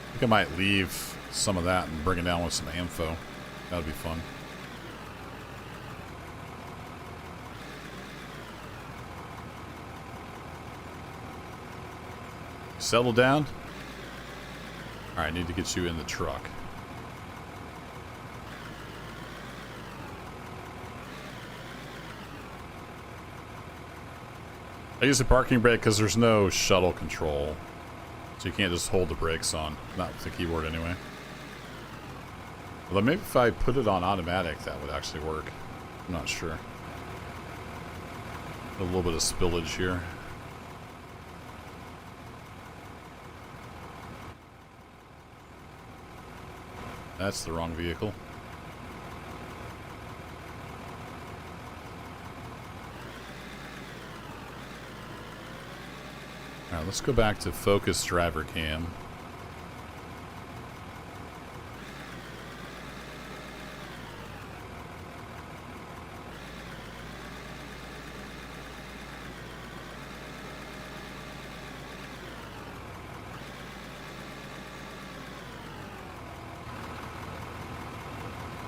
I think I might leave some of that and bring it down with some ammo. That'd be fun. Settle down. Alright, I need to get you in the truck. I use the parking brake because there's no shuttle control. So you can't just hold the brakes on. Not with the keyboard anyway. Although maybe if I put it on automatic, that would actually work. I'm not sure. A little bit of spillage here. That's the wrong vehicle. Alright, let's go back to focus driver cam.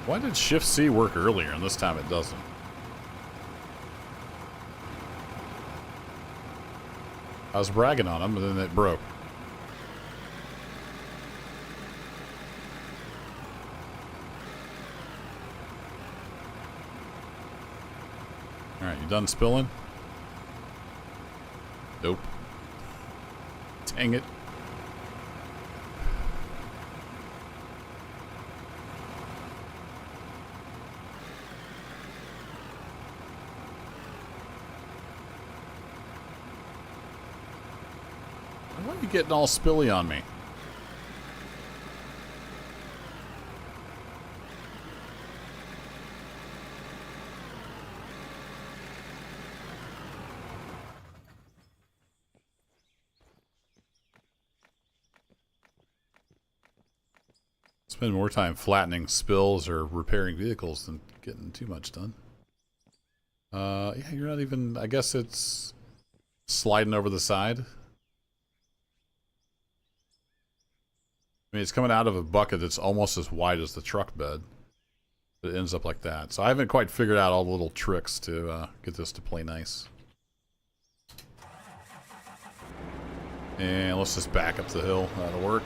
Why did Shift C work earlier and this time it doesn't? I was bragging on him, but then it broke. Alright, you done spilling? Nope. Dang it. Why are you getting all spilly on me? Spend more time flattening spills or repairing vehicles than getting too much done. Yeah, you're not even... I guess it's sliding over the side. I mean, it's coming out of a bucket that's almost as wide as the truck bed. But it ends up like that. So I haven't quite figured out all the little tricks to get this to play nice. And let's just back up the hill. That'll work.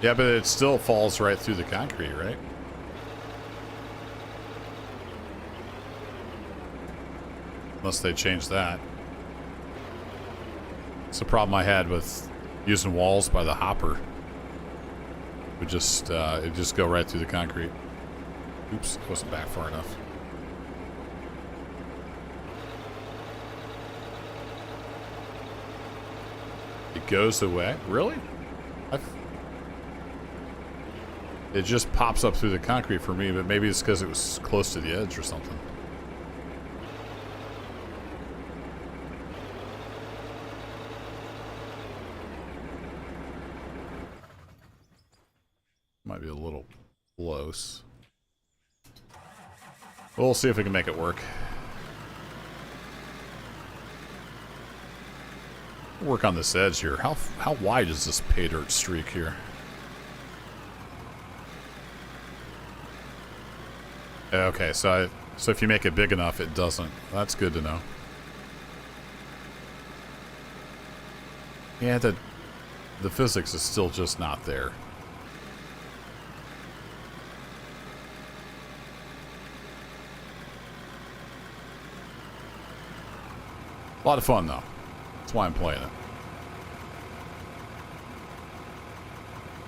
Yeah, but it still falls right through the concrete, right? Unless they change that. It's a problem I had with using walls by the hopper. It'd just go right through the concrete. Oops, wasn't back far enough. It goes away? Really? It just pops up through the concrete for me, but maybe it's because it was close to the edge or something. Might be a little close. We'll see if we can make it work. Work on this edge here. How wide is this pay dirt streak here? Okay, so if you make it big enough, it doesn't. That's good to know. Yeah, the physics is still just not there. A lot of fun, though. That's why I'm playing it.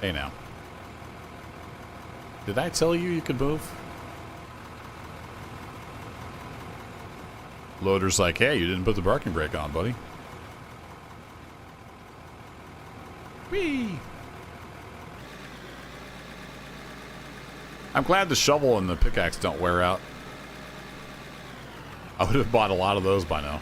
Hey, now. Did I tell you could move? Loader's like, hey, you didn't put the parking brake on, buddy. Whee! I'm glad the shovel and the pickaxe don't wear out. I would have bought a lot of those by now.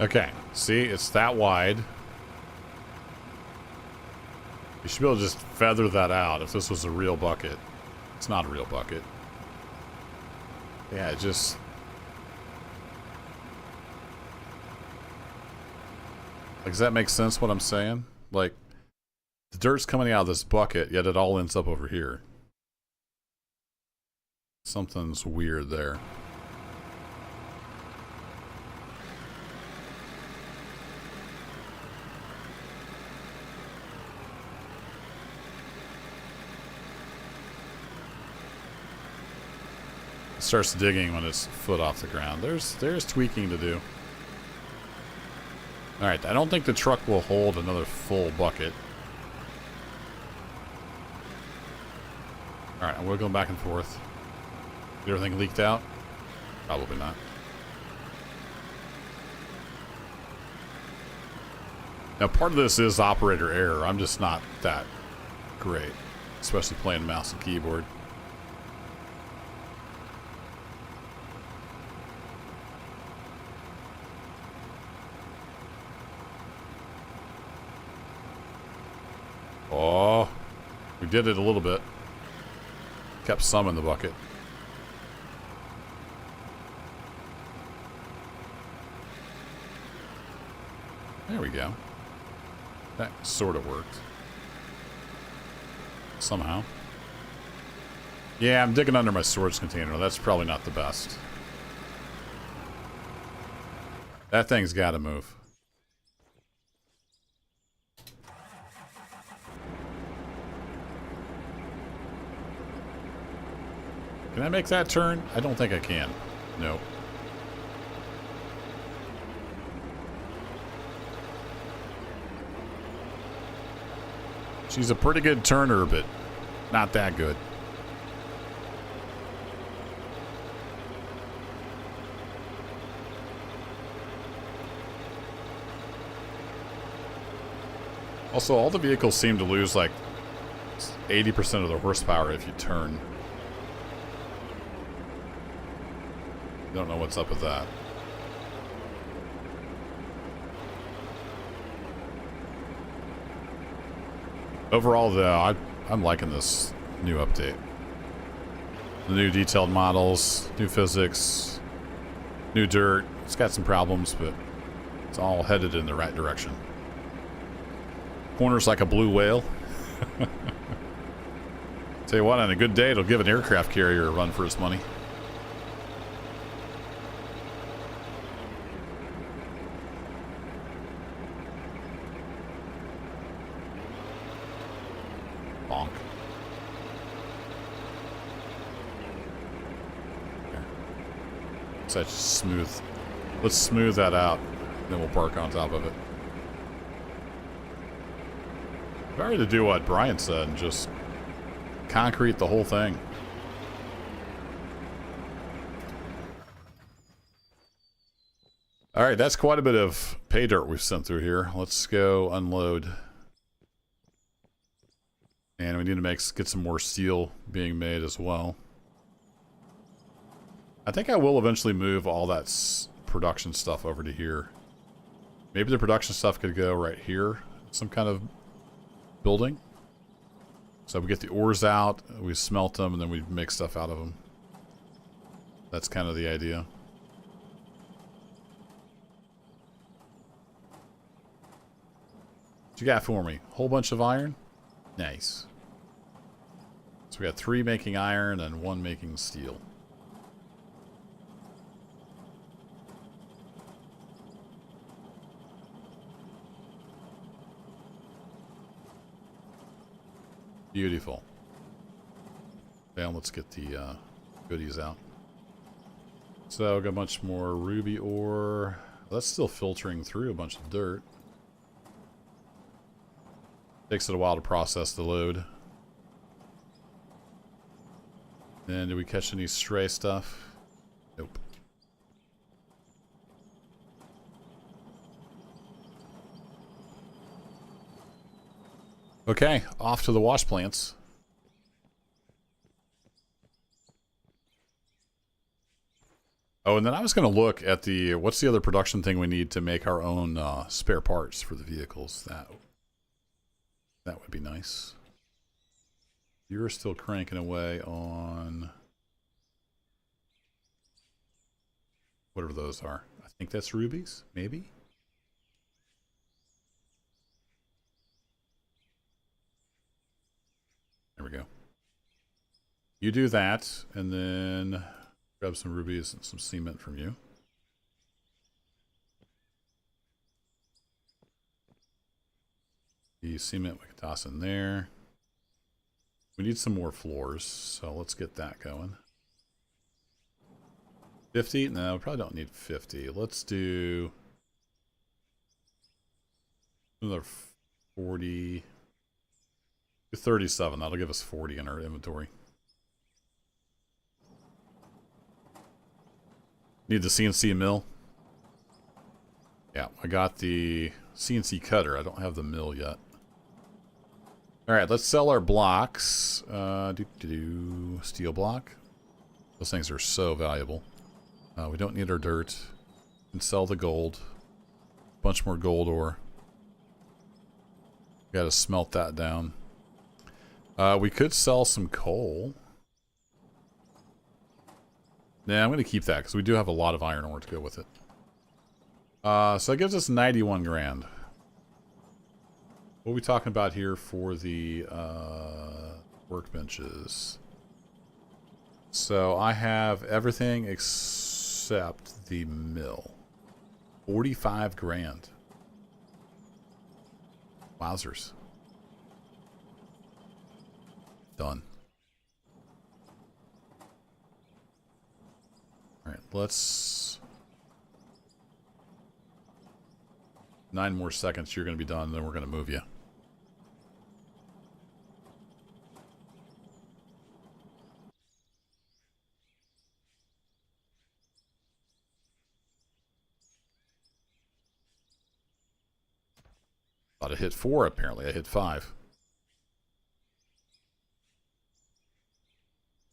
Okay, see, it's that wide. You should be able to just feather that out if this was a real bucket. It's not a real bucket. Yeah, it just... Like, does that make sense what I'm saying? Like, the dirt's coming out of this bucket, yet it all ends up over here. Something's weird there. Starts digging when it's foot off the ground. There's tweaking to do. Alright, I don't think the truck will hold another full bucket. Alright, we're going back and forth. Did everything leaked out? Probably not. Now, part of this is operator error. I'm just not that great, especially playing mouse and keyboard. Oh, we did it a little bit. Kept some in the bucket. There we go. That sort of worked. Somehow. Yeah, I'm digging under my storage container. That's probably not the best. That thing's got to move. Can I make that turn? I don't think I can. Nope. She's a pretty good turner, but not that good. Also, all the vehicles seem to lose like 80% of their horsepower if you turn. Don't know what's up with that. Overall, though, I'm liking this new update. The new detailed models, new physics, new dirt. It's got some problems, but it's all headed in the right direction. Corners like a blue whale. Tell you what, on a good day, it'll give an aircraft carrier a run for its money. Bonk. Here. So smooth. Let's smooth that out, then we'll park on top of it. Better to do what Brian said and just concrete the whole thing. Alright, that's quite a bit of pay dirt we've sent through here. Let's go unload. And we need to get some more steel being made as well. I think I will eventually move all that production stuff over to here. Maybe the production stuff could go right here. Some kind of building. So we get the ores out, we smelt them, and then we make stuff out of them. That's kind of the idea. What you got for me? Whole bunch of iron? Nice. So we got 3 making iron and 1 making steel. Beautiful. Now let's get the goodies out. So got a bunch more ruby ore. That's still filtering through a bunch of dirt. Takes it a while to process the load. And did we catch any stray stuff? Nope. Okay, off to the wash plants. Oh, and then I was going to look at the, what's the other production thing we need to make our own spare parts for the vehicles. That would be nice. You're still cranking away on whatever those are. I think that's rubies, maybe? There we go. You do that, and then grab some rubies and some cement from you. The cement we can toss in there. We need some more floors, so let's get that going. 50? No, we probably don't need 50. Let's do another 40. 37. That'll give us 40 in our inventory. Need the CNC mill. Yeah, I got the CNC cutter. I don't have the mill yet. Alright, let's sell our blocks. Steel block. Those things are so valuable. We don't need our dirt. We can sell the gold. Bunch more gold ore. Gotta smelt that down. We could sell some coal. Nah, I'm going to keep that because we do have a lot of iron ore to go with it. So that gives us 91 grand. What are we talking about here for the workbenches? So I have everything except the mill. 45 grand. Wowzers. Done. Alright, let's... 9 more seconds, you're going to be done, then we're going to move you. Thought I hit 4, apparently I hit 5.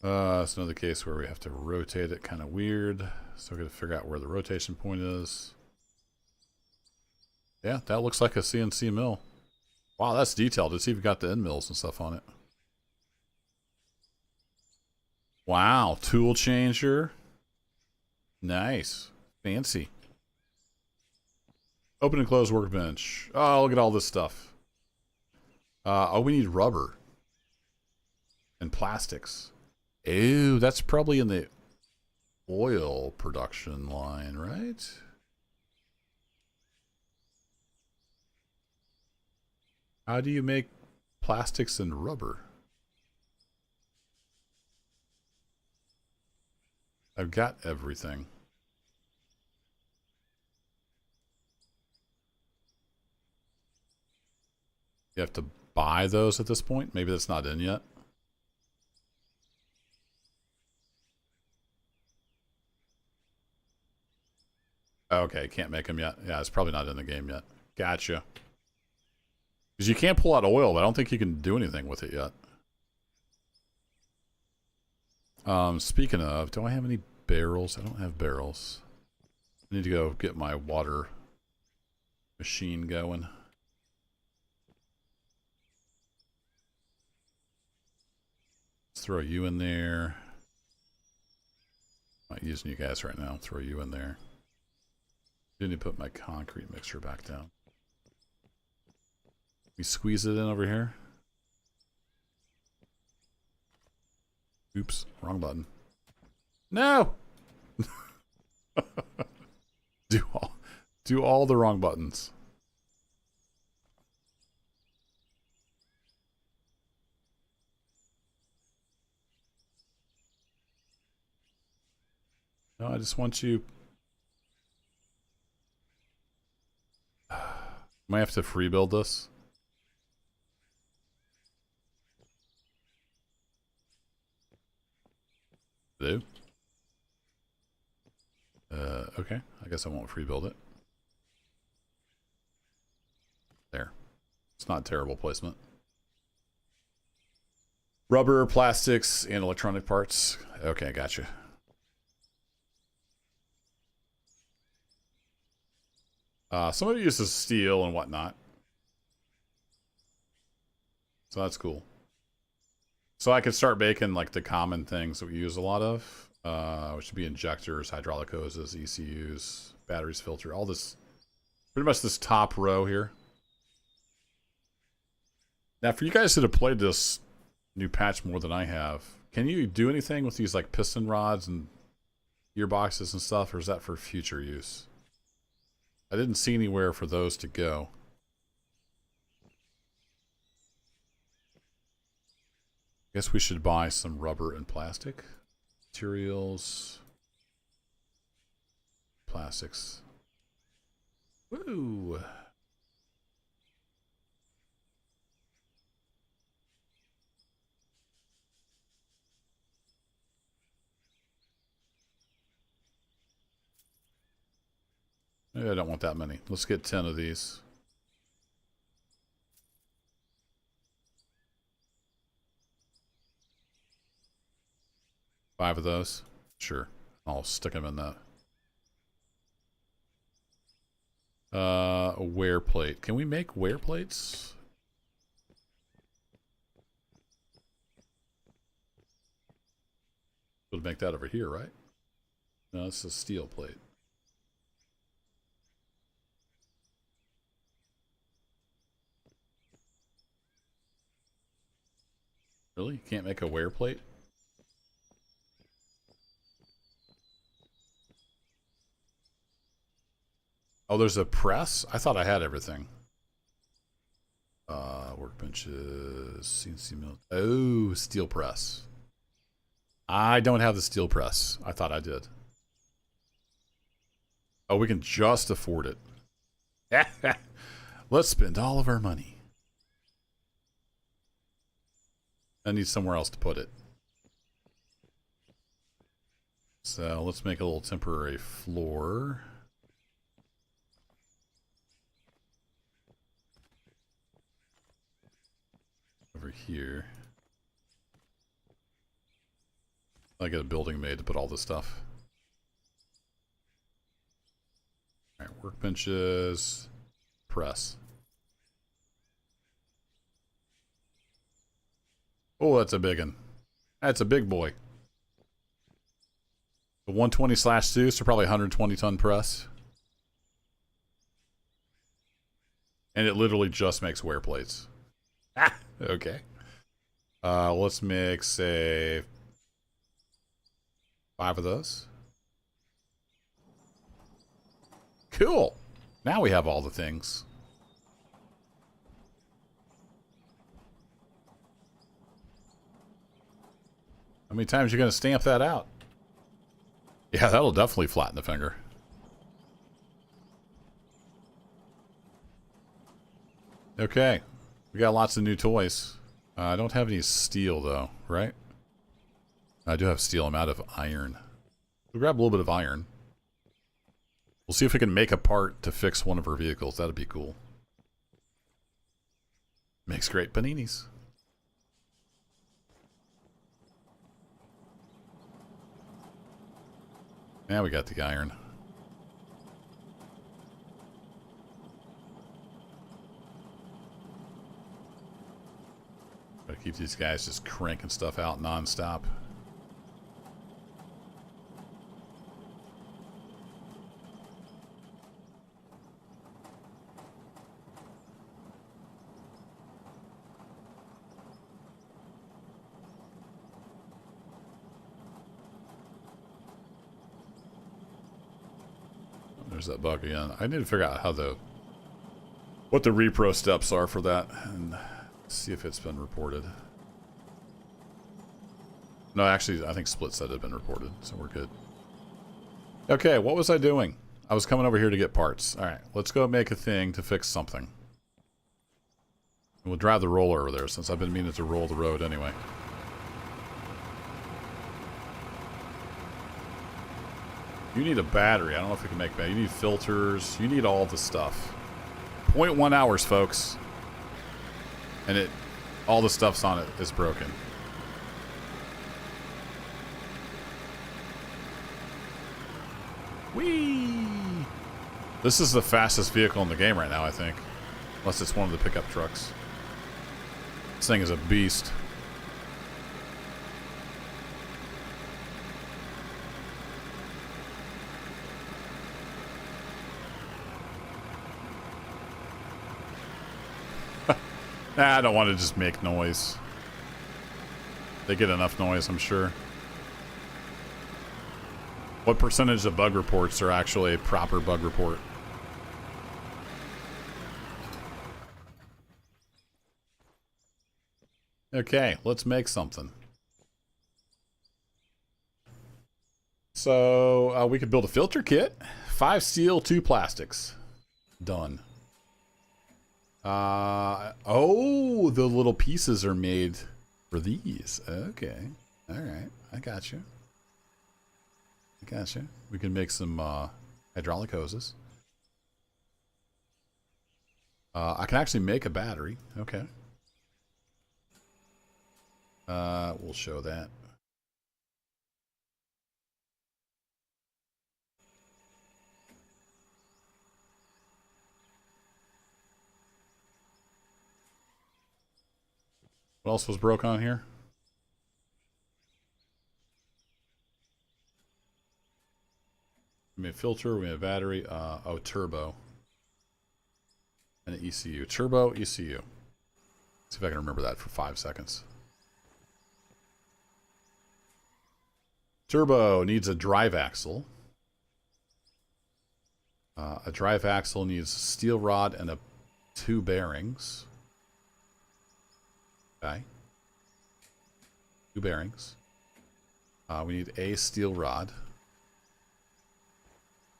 It's another case where we have to rotate it, kind of weird. So we're going to figure out where the rotation point is. Yeah, that looks like a CNC mill. Wow, that's detailed. It's even got the end mills and stuff on it. Wow, tool changer. Nice. Fancy. Open and close workbench. Oh, look at all this stuff. Oh, we need rubber. And plastics. Ew, that's probably in the oil production line, right? How do you make plastics and rubber? I've got everything. You have to buy those at this point? Maybe that's not in yet. Okay, can't make them yet. Yeah, it's probably not in the game yet. Gotcha. Because you can't pull out oil, but I don't think you can do anything with it yet. Speaking of, do I have any barrels? I don't have barrels. I need to go get my water machine going. Let's throw you in there. I'm not using you guys right now. Throw you in there. I need to put my concrete mixture back down. We squeeze it in over here. Oops, wrong button. No! do all the wrong buttons. No, I just want you. Might have to free build this. Do? Okay. I guess I won't free build it. There. It's not terrible placement. Rubber, plastics, and electronic parts. Okay, gotcha. Some of it uses steel and whatnot. So that's cool. So I could start making like the common things that we use a lot of. Which would be injectors, hydraulic hoses, ECUs, batteries, filter, all this. Pretty much this top row here. Now for you guys that have played this new patch more than I have, can you do anything with these like piston rods and gearboxes and stuff, or is that for future use? I didn't see anywhere for those to go. Guess we should buy some rubber and plastic. Materials. Plastics. Woo! Maybe I don't want that many. Let's get 10 of these. Five of those? Sure. I'll stick them in that. A wear plate. Can we make wear plates? We'll make that over here, right? No, it's a steel plate. Really? You can't make a wear plate? Oh, there's a press? I thought I had everything. Workbenches, CNC mill. Oh, steel press. I don't have the steel press. I thought I did. Oh, we can just afford it. Let's spend all of our money. I need somewhere else to put it. So let's make a little temporary floor. here. I get a building made to put all this stuff. Alright, workbenches. Press. Oh, that's a big one. That's a big boy. The 120/2, so probably 120 ton press. And it literally just makes wear plates. Ah, okay. Let's make, say, 5 of those. Cool. Now we have all the things. How many times are you going to stamp that out? Yeah, that'll definitely flatten the finger. Okay. We got lots of new toys. I don't have any steel, though, right? I do have steel. I'm out of iron. We'll grab a little bit of iron. We'll see if we can make a part to fix one of our vehicles. That'd be cool. Makes great paninis. Now we got the iron. Gotta keep these guys just cranking stuff out non-stop. There's that bug again. I need to figure out how what the repro steps are for that and see if it's been reported. No, actually, I think Split said it had been reported, so we're good. Okay, what was I doing? I was coming over here to get parts. Alright, let's go make a thing to fix something. And we'll drive the roller over there since I've been meaning to roll the road anyway. You need a battery. I don't know if we can make that. You need filters. You need all the stuff. 0.1 hours, folks. And all the stuff's on it is broken. Whee! This is the fastest vehicle in the game right now, I think. Unless it's one of the pickup trucks. This thing is a beast. Nah, I don't want to just make noise. They get enough noise, I'm sure. What percentage of bug reports are actually a proper bug report? Okay, let's make something. So, we could build a filter kit. 5 steel, 2 plastics. Done. Oh, the little pieces are made for these. Okay. Alright. I got you. I got you. We can make some hydraulic hoses. I can actually make a battery. Okay. We'll show that. What else was broke on here? We made a filter, we made a battery, oh, turbo. And an ECU. Turbo, ECU. See if I can remember that for 5 seconds. Turbo needs a drive axle. A drive axle needs a steel rod and 2 bearings. Okay. 2 bearings. We need a steel rod.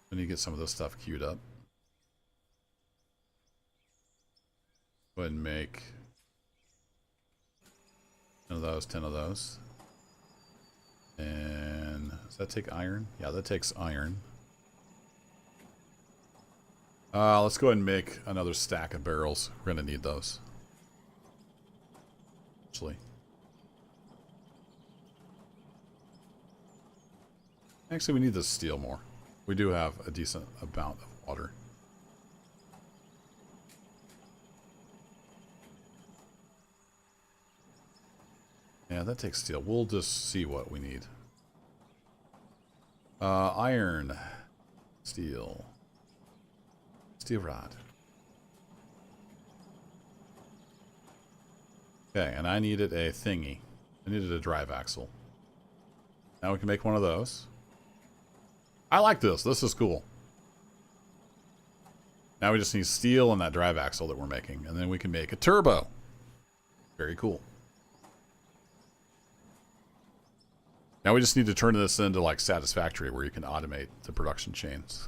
We need to get some of this stuff queued up. Go ahead and make 10 of those, 10 of those. And does that take iron? Yeah, that takes iron. Let's go ahead and make another stack of barrels. We're going to need those. Actually, we need the steel more. We do have a decent amount of water. Yeah, that takes steel. We'll just see what we need. Iron. Steel. Steel rod. Okay, and I needed a thingy. I needed a drive axle. Now we can make one of those. I like this. This is cool. Now we just need steel and that drive axle that we're making. And then we can make a turbo. Very cool. Now we just need to turn this into like Satisfactory where you can automate the production chains.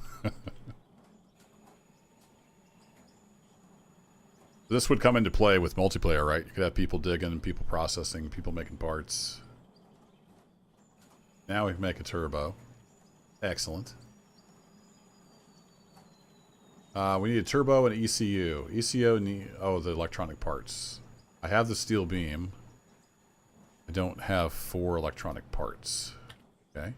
This would come into play with multiplayer, right? You could have people digging, people processing, people making parts. Now we can make a turbo. Excellent. We need a turbo and ECU. ECU need, oh, the electronic parts. I have the steel beam. I don't have 4 electronic parts. Okay.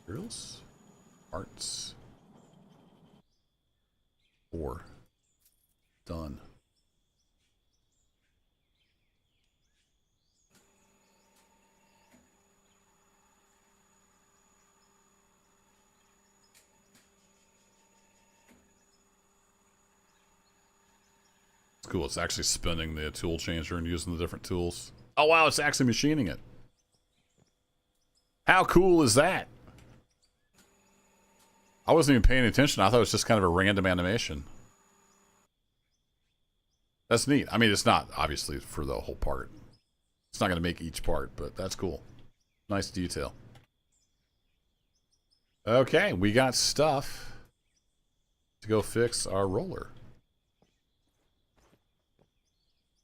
Materials. Parts. 4. Done. Cool. It's actually spinning the tool changer and using the different tools. Oh, wow. It's actually machining it. How cool is that? I wasn't even paying attention. I thought it was just kind of a random animation. That's neat. I mean, it's not obviously for the whole part. It's not going to make each part, but that's cool. Nice detail. Okay. We got stuff to go fix our roller.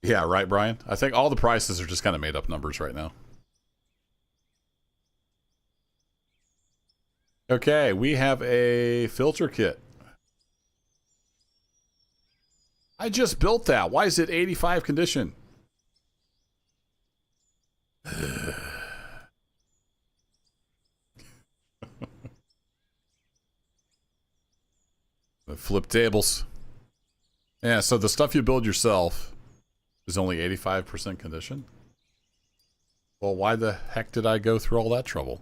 Yeah, right, Brian? I think all the prices are just kind of made up numbers right now. Okay, we have a filter kit. I just built that. Why is it 85 condition? Flip tables. Yeah, so the stuff you build yourself is only 85% condition? Well, why the heck did I go through all that trouble?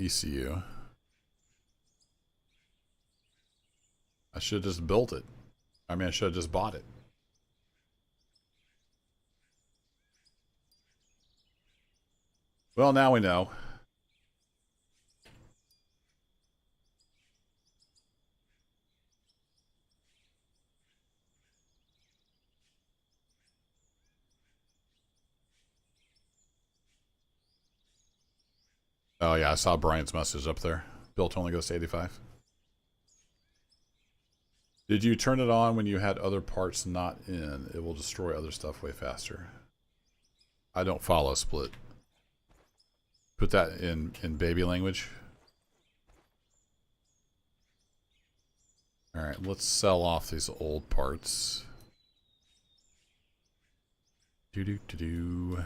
ECU. I should have just built it. I mean, I should have just bought it. Well, now we know. Oh, yeah, I saw Brian's message up there. Built only goes to 85. Did you turn it on when you had other parts not in? It will destroy other stuff way faster. I don't follow split. Put that in baby language. Alright, let's sell off these old parts. Do-do-do-do.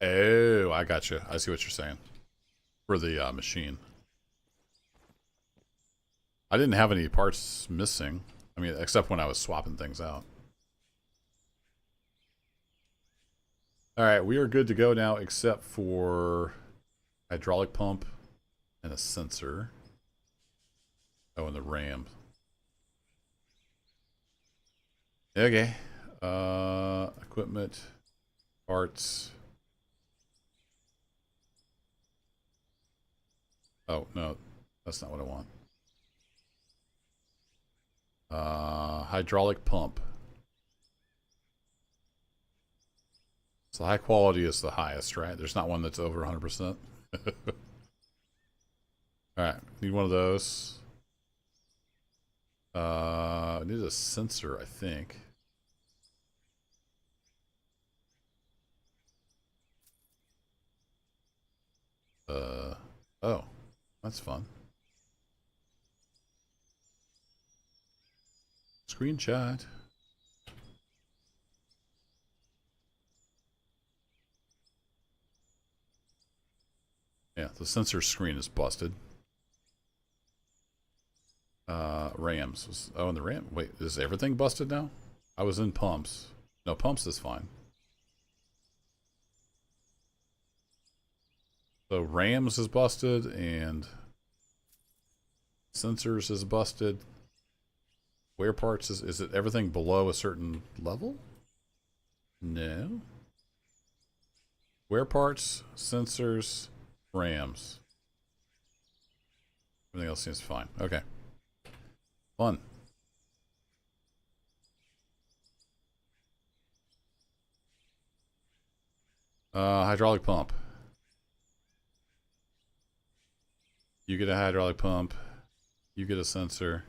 Oh, I got you. I see what you're saying. For the machine. I didn't have any parts missing. I mean, except when I was swapping things out. Alright, we are good to go now, except for hydraulic pump and a sensor. Oh, and the RAM. Okay. Equipment. Parts. Oh, no. That's not what I want. Hydraulic pump. So high quality is the highest, right? There's not one that's over 100%. Alright, need one of those. I need a sensor, I think. Oh, that's fun. Screenshot. Yeah, the sensor screen is busted. Rams. Oh, and the ram. Wait, is everything busted now? I was in pumps. No, pumps is fine. So rams is busted and sensors is busted. Wear parts is it everything below a certain level? No. Wear parts, sensors, rams. Everything else seems fine. Okay. Fun. Hydraulic pump. You get a hydraulic pump. You get a sensor.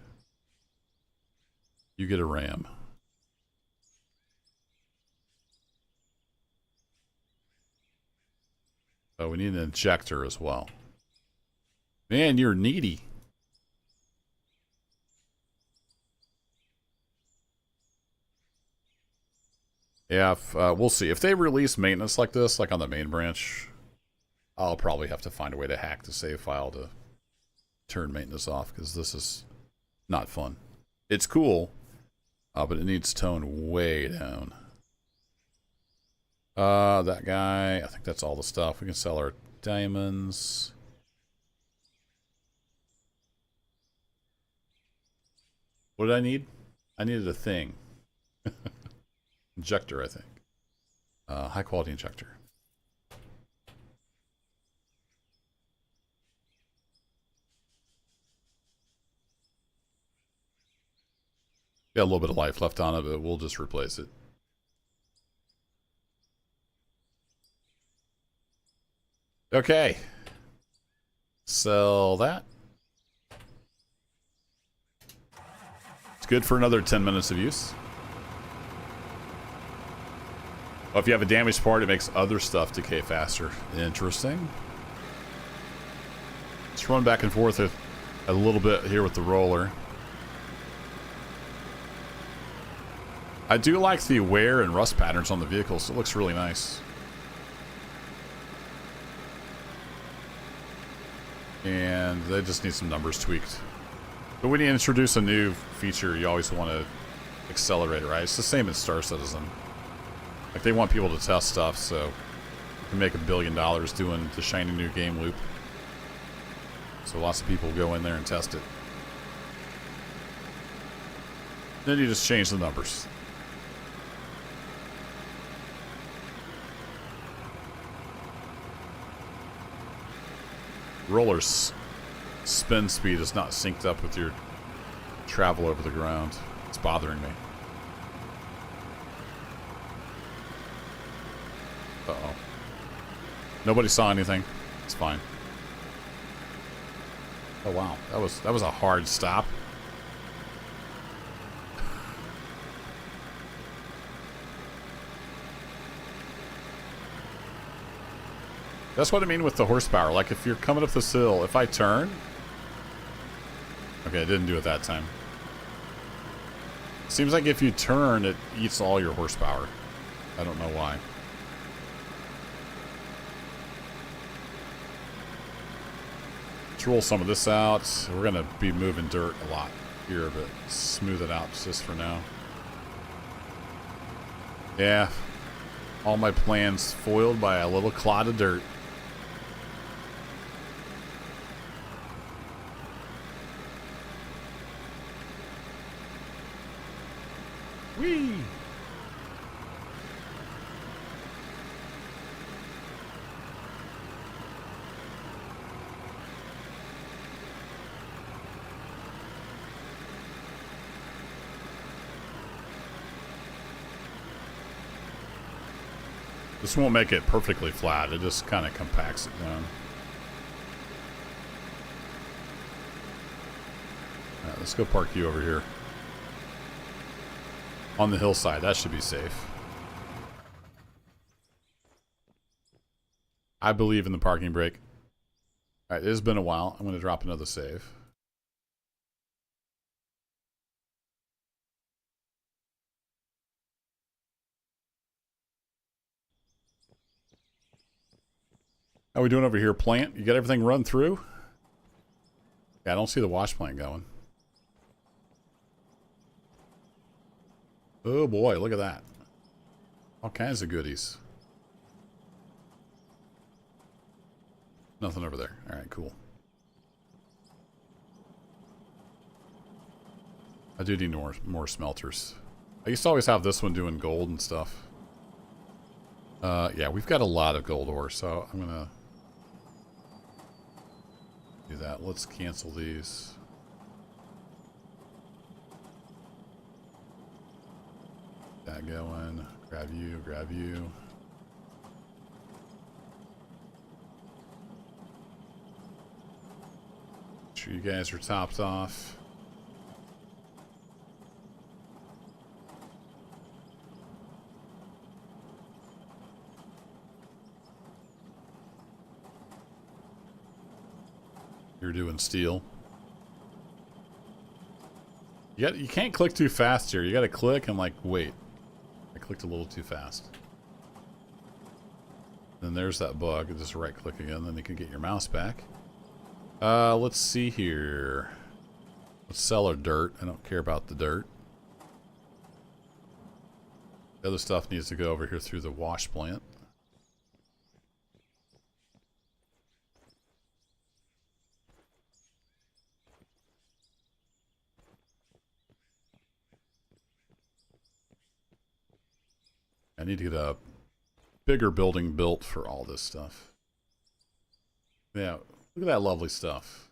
You get a ram. Oh, we need an injector as well. Man, you're needy. Yeah, we'll see. If they release maintenance like this, like on the main branch, I'll probably have to find a way to hack the save file to turn maintenance off, because this is not fun. It's cool, but it needs tone way down. That guy, I think that's all the stuff. We can sell our diamonds. What did I need? I needed a thing. Injector, I think. High quality injector. Got a little bit of life left on it, but we'll just replace it. Okay. Sell that. It's good for another 10 minutes of use. Oh, if you have a damaged part, it makes other stuff decay faster. Interesting. Let's run back and forth a little bit here with the roller. I do like the wear and rust patterns on the vehicles. It looks really nice. And they just need some numbers tweaked. But when you introduce a new feature, you always want to accelerate it, right? It's the same in Star Citizen. Like, they want people to test stuff, so you can make $1 billion doing the shiny new game loop. So lots of people go in there and test it. Then you just change the numbers. Roller's spin speed is not synced up with your travel over the ground. It's bothering me. Uh-oh. Nobody saw anything. It's fine. Oh wow, that was a hard stop. That's what I mean with the horsepower. Like, if you're coming up this hill, if I turn... Okay, I didn't do it that time. Seems like if you turn, it eats all your horsepower. I don't know why. Let's roll some of this out. We're going to be moving dirt a lot here, but smooth it out just for now. Yeah. All my plans foiled by a little clod of dirt. Whee! This won't make it perfectly flat. It just kind of compacts it down. let's go park you over here. On the hillside. That should be safe. I believe in the parking brake. Alright, it has been a while. I'm going to drop another save. How are we doing over here, plant? You got everything run through? Yeah, I don't see the wash plant going. Oh boy, look at that. All kinds of goodies. Nothing over there. Alright, cool. I do need more smelters. I used to always have this one doing gold and stuff. Yeah, we've got a lot of gold ore, so I'm gonna do that. Let's cancel these. That going. Grab you, grab you. Make sure you guys are topped off. You're doing steel. You can't click too fast here. You gotta click and like wait. I clicked a little too fast. Then there's that bug. Just right click again, then you can get your mouse back. Let's see here. Let's sell our dirt. I don't care about the dirt. The other stuff needs to go over here through the wash plant. I need to get a bigger building built for all this stuff. Yeah, look at that lovely stuff.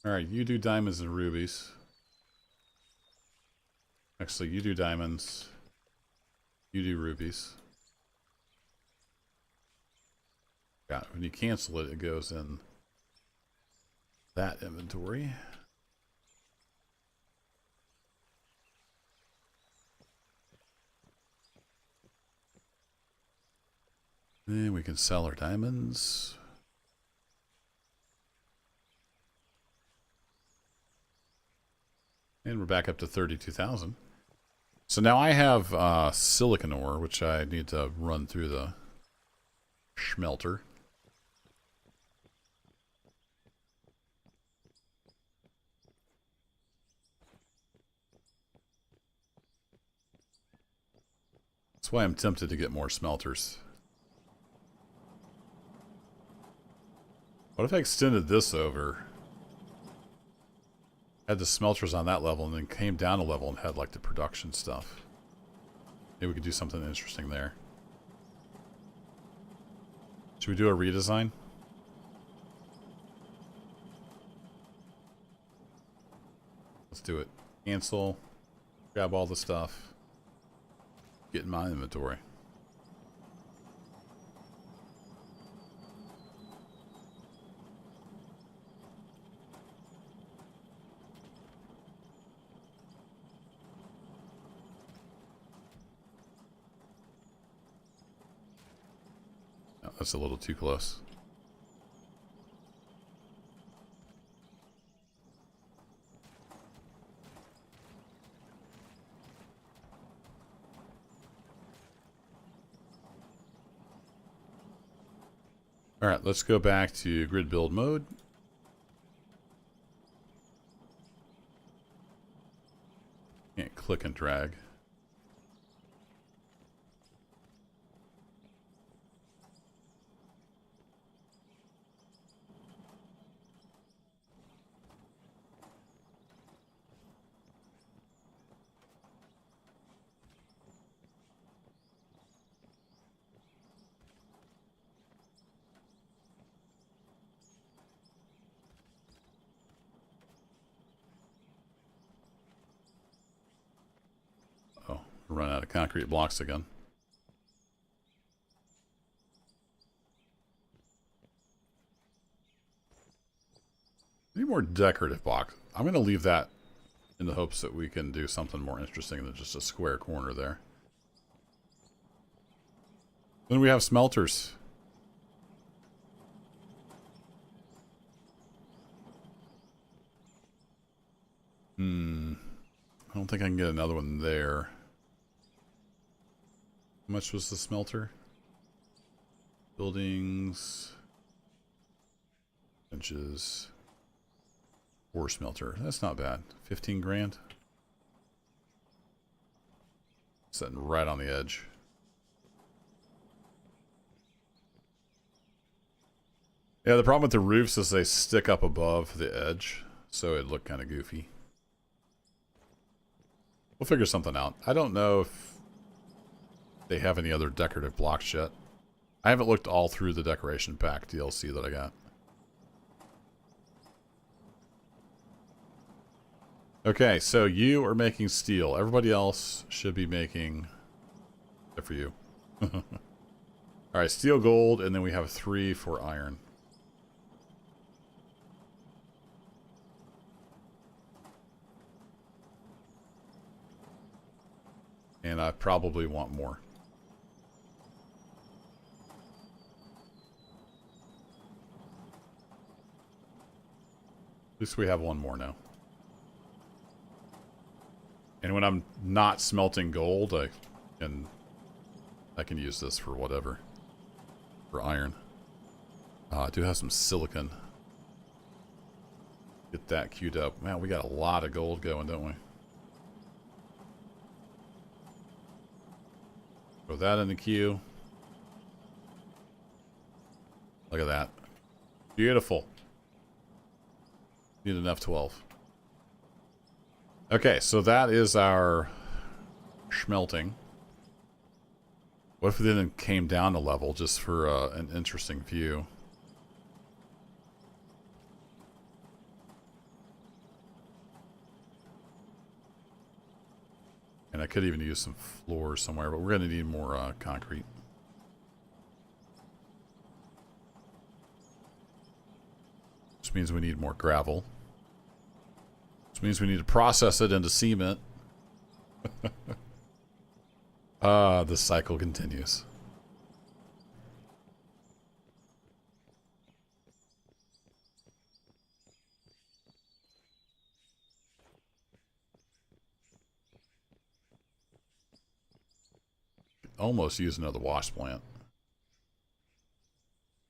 Alright, you do diamonds and rubies. Actually, you do diamonds. You do rubies. Yeah, when you cancel it, it goes in that inventory. Then we can sell our diamonds. And we're back up to 32,000. So now I have silicon ore, which I need to run through the smelter. That's why I'm tempted to get more smelters. What if I extended this over? Had the smelters on that level and then came down a level and had like the production stuff. Maybe we could do something interesting there. Should we do a redesign? Let's do it. Cancel. Grab all the stuff. Get in my inventory. No, that's a little too close. All right, let's go back to grid build mode. Can't click and drag. Oh, run out of concrete blocks again. more decorative box. I'm going to leave that in the hopes that we can do something more interesting than just a square corner there. Then we have smelters. I don't think I can get another one there. How much was the smelter? Buildings. Benches. Ore smelter. That's not bad. 15 grand. Sitting right on the edge. Yeah, the problem with the roofs is they stick up above the edge, so it looked kind of goofy. We'll figure something out. I don't know if they have any other decorative blocks yet. I haven't looked all through the decoration pack DLC that I got. Okay, so you are making steel. Everybody else should be making... except for you. Alright, steel, gold, and then we have 3 for iron. And I probably want more. At least we have one more now. And when I'm not smelting gold, I can use this for whatever. For iron. I do have some silicon. Get that queued up. Man, we got a lot of gold going, don't we? Throw that in the queue. Look at that. Beautiful. Need an F12. Okay, so that is our smelting. What if we then came down a level just for an interesting view? And I could even use some floors somewhere, but we're going to need more concrete. Which means we need more gravel. Which means we need to process it into cement. The cycle continues. Almost use another wash plant.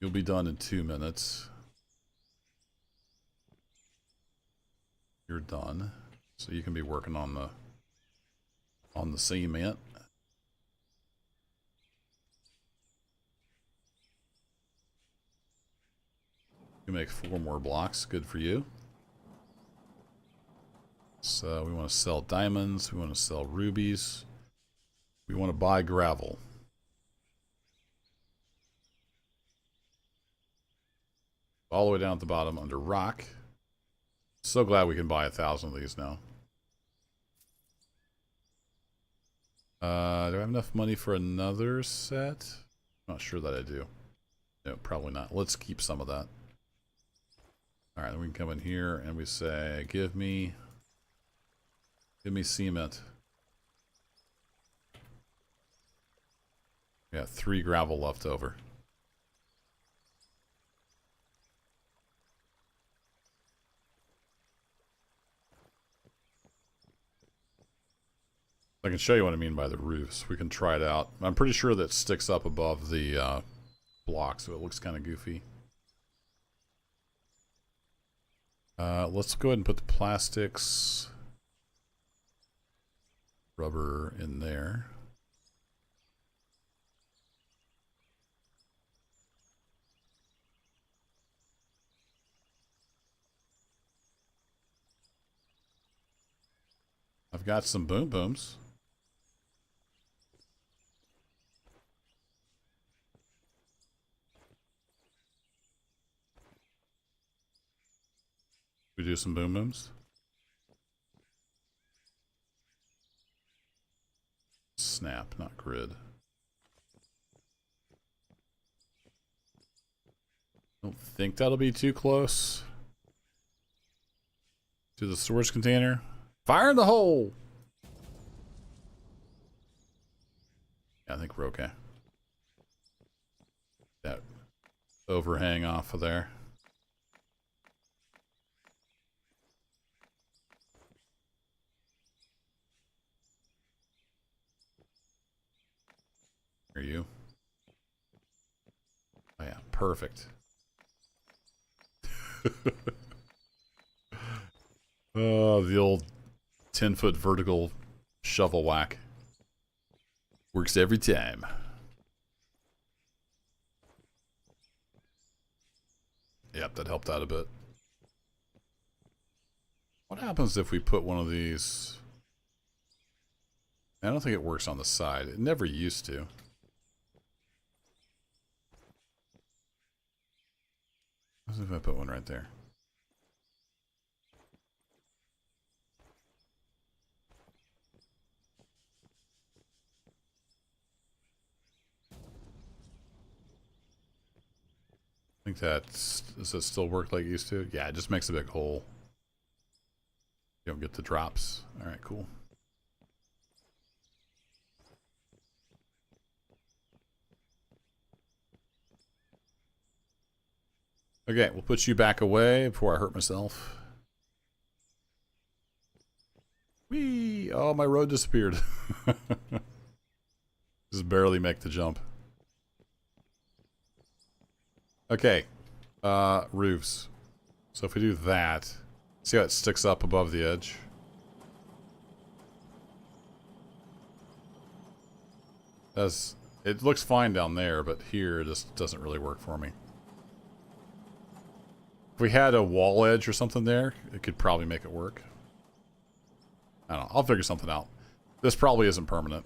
You'll be done in 2 minutes. You're done. So you can be working on the cement. You make 4 more blocks. Good for you. So we want to sell diamonds. We want to sell rubies. We want to buy gravel. All the way down at the bottom under rock. So glad we can buy 1,000 of these now. Do I have enough money for another set? Not sure that I do. No, probably not. Let's keep some of that. Alright, then we can come in here and we say, give me cement. We got 3 gravel left over. I can show you what I mean by the roofs. We can try it out. I'm pretty sure that sticks up above the block, so it looks kind of goofy. Let's go ahead and put the plastics, rubber in there. I've got some boom booms. We do some boom booms. Snap, not grid. Don't think that'll be too close. to the storage container. Fire in the hole! Yeah, I think we're okay. That overhang off of there. Are you? Oh yeah, perfect. Oh, the old 10-foot vertical shovel whack. Works every time. Yep, that helped out a bit. What happens if we put one of these... I don't think it works on the side. It never used to. What if I put one right there? I think does it still work like it used to? Yeah, it just makes a big hole. You don't get the drops. Alright, cool. Okay, we'll put you back away before I hurt myself. Whee! Oh, my road disappeared. Just barely make the jump. Okay, roofs. So if we do that, see how it sticks up above the edge? It looks fine down there, but here it just doesn't really work for me. If we had a wall edge or something there, it could probably make it work. I don't know, I'll figure something out. This probably isn't permanent.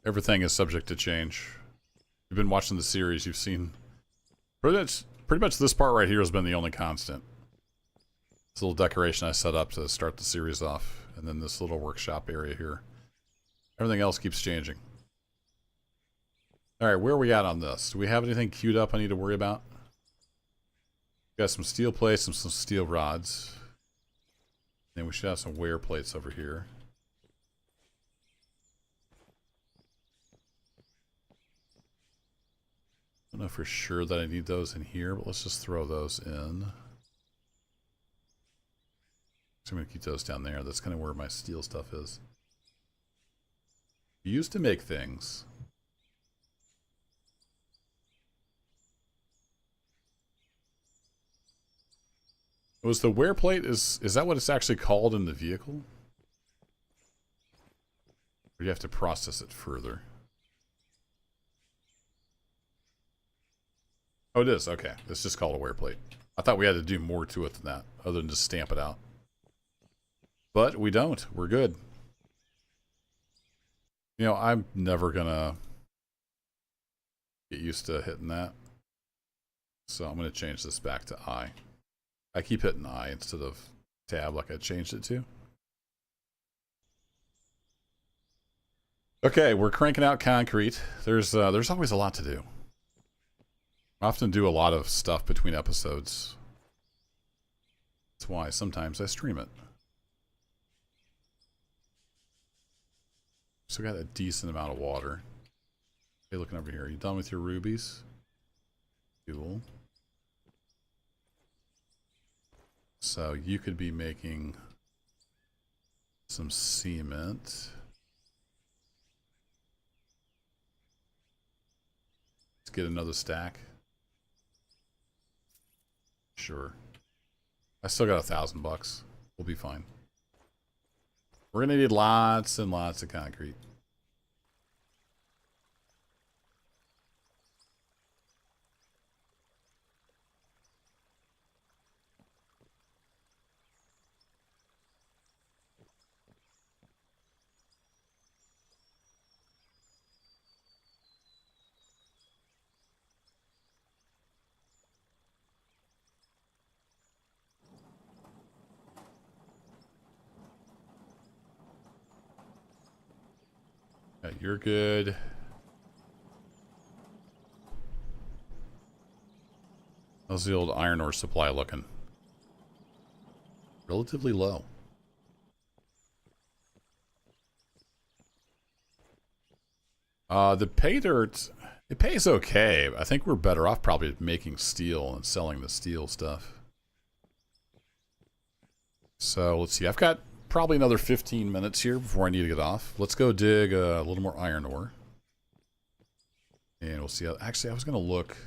Everything is subject to change. You've been watching the series, you've seen... Pretty much this part right here has been the only constant. This little decoration I set up to start the series off. And then this little workshop area here. Everything else keeps changing. Alright, where are we at on this? Do we have anything queued up I need to worry about? Got some steel plates and some steel rods. And we should have some wear plates over here. I don't know for sure that I need those in here, but let's just throw those in. So I'm going to keep those down there. That's kind of where my steel stuff is. We used to make things. Was the wear plate, is that what it's actually called in the vehicle? Or do you have to process it further? Oh, it is. Okay. It's just called a wear plate. I thought we had to do more to it than that, other than just stamp it out. But we don't. We're good. You know, I'm never gonna get used to hitting that. So I'm gonna change this back to I. I keep hitting I instead of tab like I changed it to. Okay, we're cranking out concrete. There's always a lot to do. I often do a lot of stuff between episodes. That's why sometimes I stream it. Still got a decent amount of water. Okay, looking over here. Are you done with your rubies? Cool. So you could be making some cement. Let's get another stack. Sure. I still got $1,000. We'll be fine. We're gonna need lots and lots of concrete. you're good. How's the old iron ore supply looking? Relatively low. The pay dirt, it pays okay. I think we're better off probably making steel and selling the steel stuff. So let's see. I've got probably another 15 minutes here before I need to get off. Let's go dig a little more iron ore. And we'll see. Actually, I was going to look.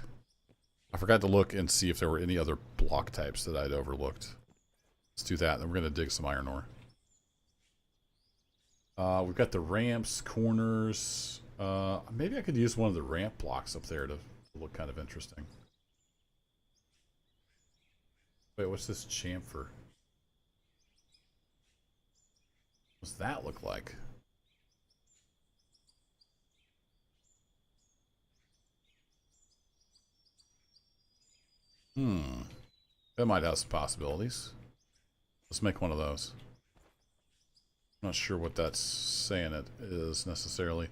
I forgot to look and see if there were any other block types that I'd overlooked. Let's do that. Then we're going to dig some iron ore. We've got the ramps, corners. Maybe I could use one of the ramp blocks up there to look kind of interesting. Wait, what's this chamfer? What's that look like? That might have some possibilities. Let's make one of those. I'm not sure what that's saying it is necessarily.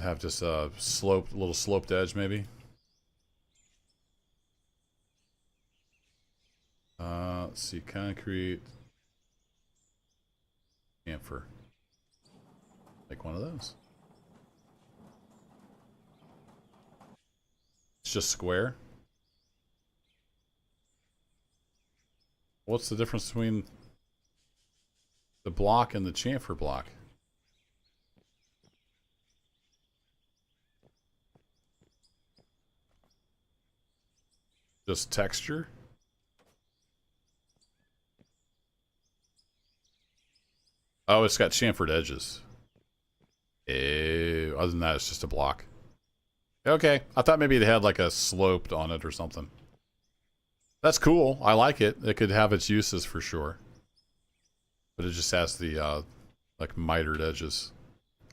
Have just a little sloped edge maybe. Let's see, concrete. Chamfer. Make one of those. It's just square. What's the difference between the block and the chamfer block? Just texture? Oh, it's got chamfered edges. Ew. Other than that, it's just a block. Okay. I thought maybe it had like a sloped on it or something. That's cool. I like it. It could have its uses for sure. But it just has the, like, mitered edges.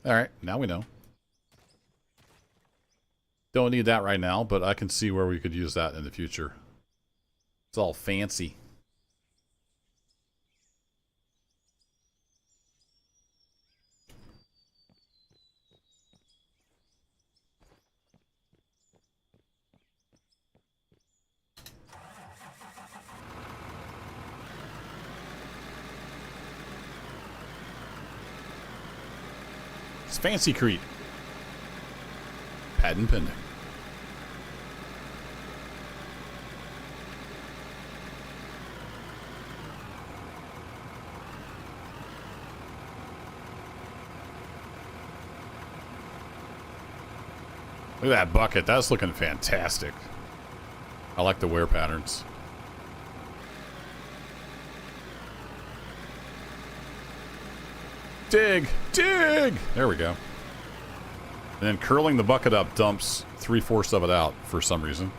Alright, now we know. Don't need that right now, but I can see where we could use that in the future. It's all fancy. It's fancy Crete. Patent pending. Look at that bucket. That's looking fantastic. I like the wear patterns. Dig! Dig! There we go. And then curling the bucket up dumps 3/4 of it out for some reason.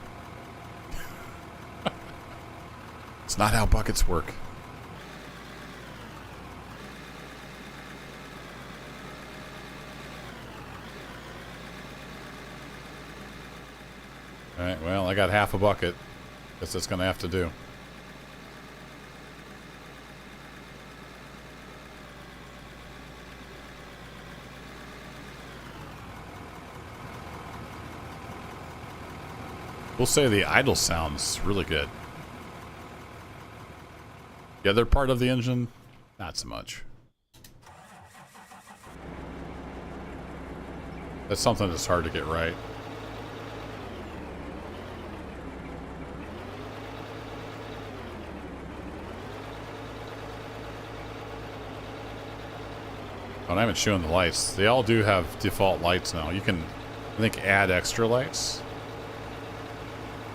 It's not how buckets work. Alright, well, I got half a bucket. Guess that's gonna have to do. We'll say the idle sounds really good. The other part of the engine, not so much. That's something that's hard to get right. Oh, I haven't shown the lights. They all do have default lights now. You can, I think, add extra lights.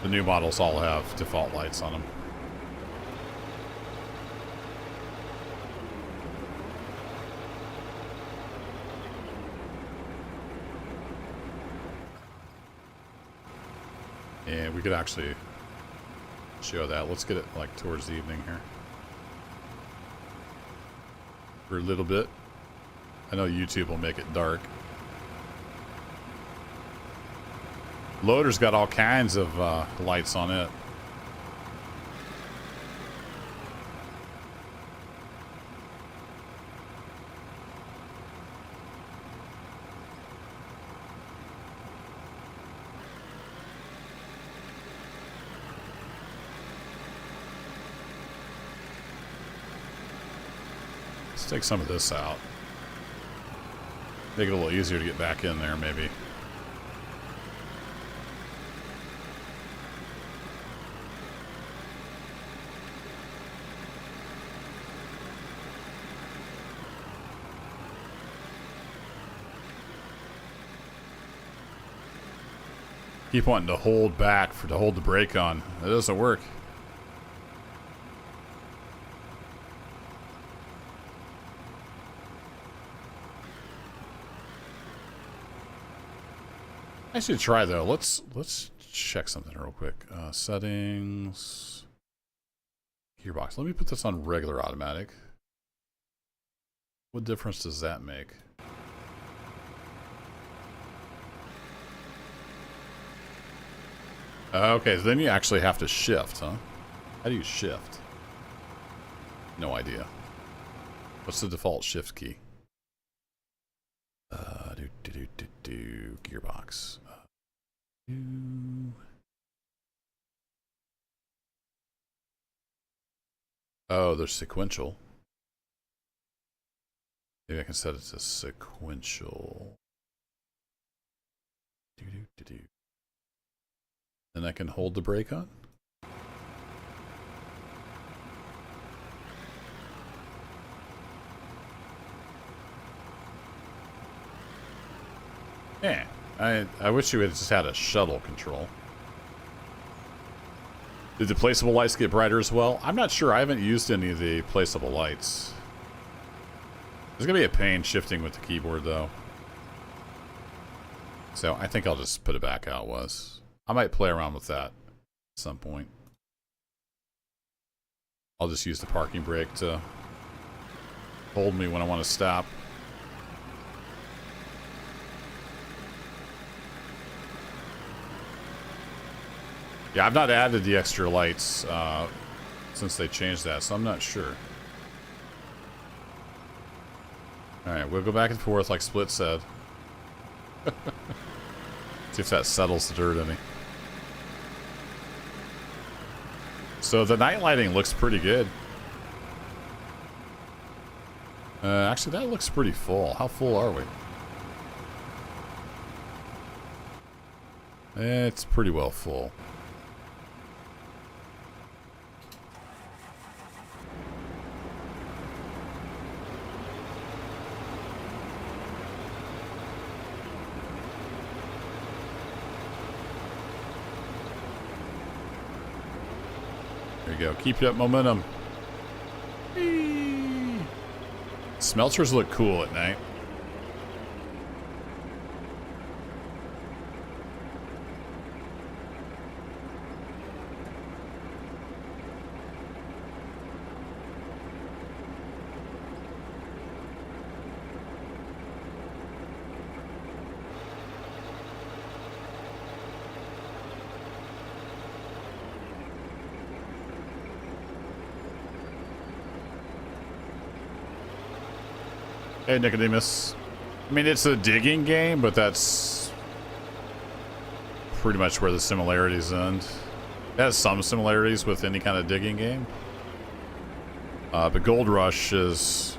The new models all have default lights on them. And we could actually show that. Let's get it like towards the evening here. For a little bit. I know YouTube will make it dark. Loader's got all kinds of lights on it. Let's take some of this out. Make it a little easier to get back in there, maybe. Keep wanting to hold back to hold the brake on. It doesn't work. I should try though. Let's check something real quick. Settings, gearbox. Let me put this on regular automatic. What difference does that make? Okay, so then you actually have to shift, huh? How do you shift? No idea. What's the default shift key? Gearbox. Oh, they're sequential. Maybe I can set it to sequential. And I can hold the brake on. Yeah, I wish you had just had a shuttle control. Did the placeable lights get brighter as well? I'm not sure. I haven't used any of the placeable lights. It's gonna be a pain shifting with the keyboard though. So I think I'll just put it back how it was. I might play around with that at some point. I'll just use the parking brake to hold me when I want to stop. Yeah, I've not added the extra lights since they changed that, so I'm not sure. Alright, we'll go back and forth like Split said. See if that settles the dirt any. So the night lighting looks pretty good. Actually, that looks pretty full. How full are we? It's pretty well full. There you go. Keep that momentum. Whee! Smelters look cool at night. Hey, Nicodemus. I mean, it's a digging game, but that's pretty much where the similarities end. It has some similarities with any kind of digging game. But Gold Rush is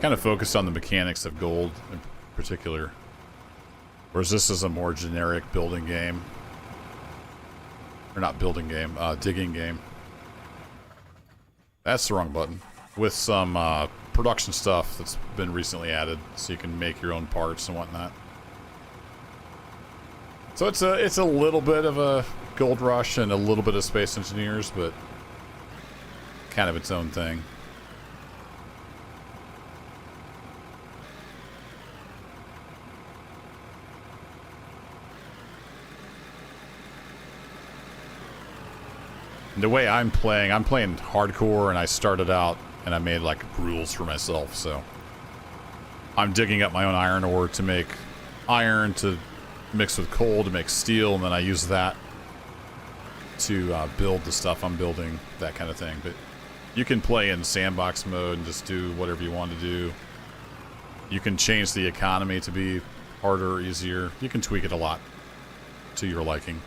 kind of focused on the mechanics of gold in particular. Whereas this is a more generic building game. Or not building game, digging game. That's the wrong button. With some production stuff that's been recently added, so you can make your own parts and whatnot. So it's a little bit of a Gold Rush and a little bit of Space Engineers, but kind of its own thing. The way I'm playing hardcore, and I started out and I made like rules for myself, so I'm digging up my own iron ore to make iron to mix with coal to make steel, and then I use that to build the stuff I'm building, that kind of thing. But you can play in sandbox mode and just do whatever you want to do. You can change the economy to be harder or easier. You can tweak it a lot to your liking.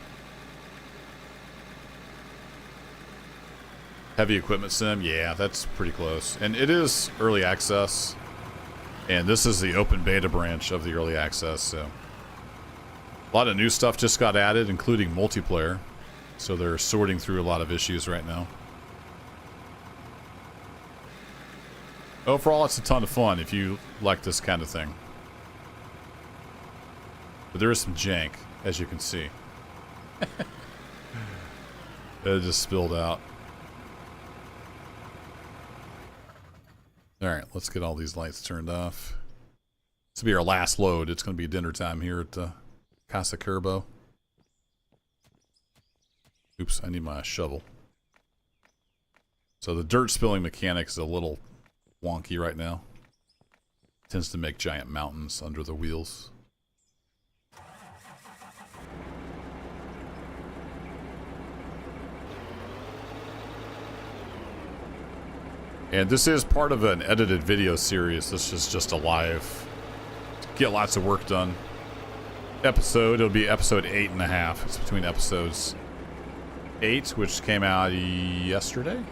Heavy equipment sim, yeah, that's pretty close. And it is early access. And this is the open beta branch of the early access, so. A lot of new stuff just got added, including multiplayer. So they're sorting through a lot of issues right now. Overall, it's a ton of fun if you like this kind of thing. But there is some jank, as you can see. It just spilled out. Alright, let's get all these lights turned off. This will be our last load. It's going to be dinner time here at Casa Curbo. Oops, I need my shovel. So the dirt spilling mechanic is a little wonky right now. Tends to make giant mountains under the wheels. And this is part of an edited video series. This is just a live, get lots of work done episode. It'll be episode 8.5. It's between episodes 8, which came out yesterday,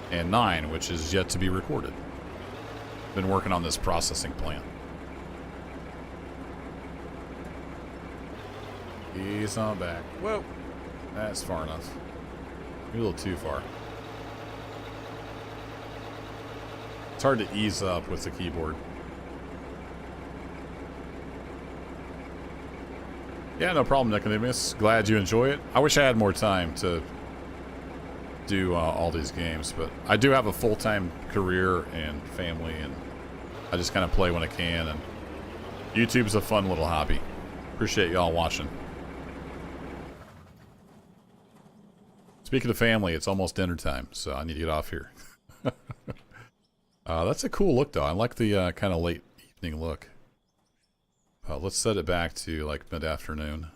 and 9, which is yet to be recorded. Been working on this processing plant. He's on back. Whoa, that's far enough. Maybe a little too far. It's hard to ease up with the keyboard. Yeah, no problem, Nicodemus. Glad you enjoy it. I wish I had more time to do all these games, but I do have a full-time career and family, and I just kind of play when I can, and YouTube's a fun little hobby. Appreciate y'all watching. Speaking of family, it's almost dinner time, so I need to get off here. That's a cool look, though. I like the kind of late evening look. Let's set it back to like mid-afternoon.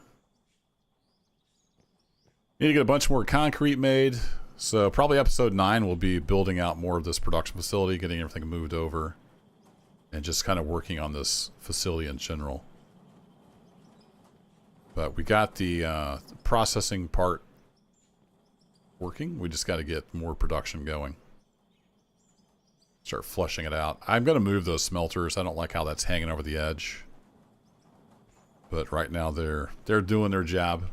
Need to get a bunch more concrete made. So probably episode 9 will be building out more of this production facility, getting everything moved over, and just kind of working on this facility in general. But we got the processing part working. We just got to get more production going. Start flushing it out. I'm going to move those smelters. I don't like how that's hanging over the edge. But right now they're doing their job.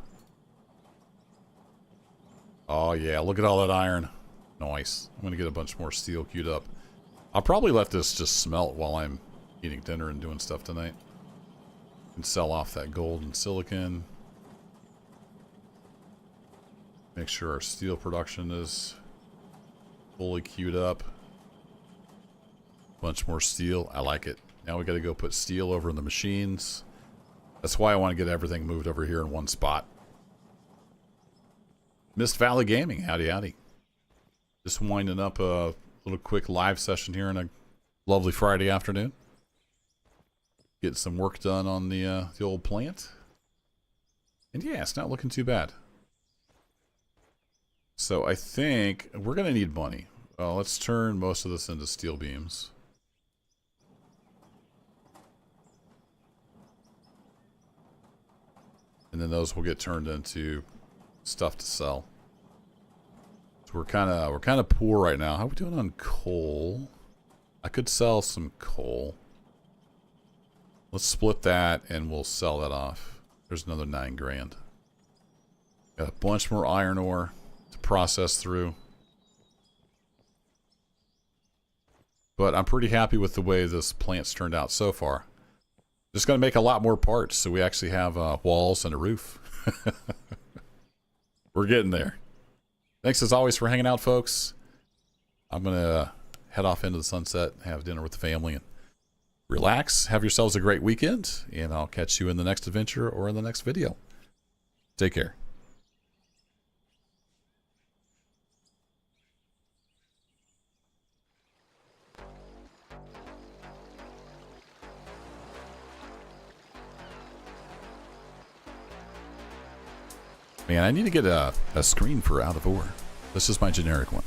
Oh yeah, look at all that iron. Nice. I'm going to get a bunch more steel queued up. I'll probably let this just smelt while I'm eating dinner and doing stuff tonight. And sell off that gold and silicon. Make sure our steel production is fully queued up. Bunch more steel. I like it. Now we got to go put steel over in the machines. That's why I want to get everything moved over here in one spot. Mist Valley Gaming, howdy howdy. Just winding up a little quick live session here on a lovely Friday afternoon. Getting some work done on the old plant. And yeah, it's not looking too bad. So I think we're going to need money. Let's turn most of this into steel beams. And then those will get turned into stuff to sell. So we're kind of poor right now. How are we doing on coal? I could sell some coal. Let's split that and we'll sell that off. There's another 9 grand. Got a bunch more iron ore to process through. But I'm pretty happy with the way this plant's turned out so far. Just going to make a lot more parts so we actually have walls and a roof. We're getting there. Thanks as always for hanging out, folks. I'm going to head off into the sunset, have dinner with the family, and relax. Have yourselves a great weekend, and I'll catch you in the next adventure or in the next video. Take care. Man, I need to get a screen for out of ore. This is my generic one.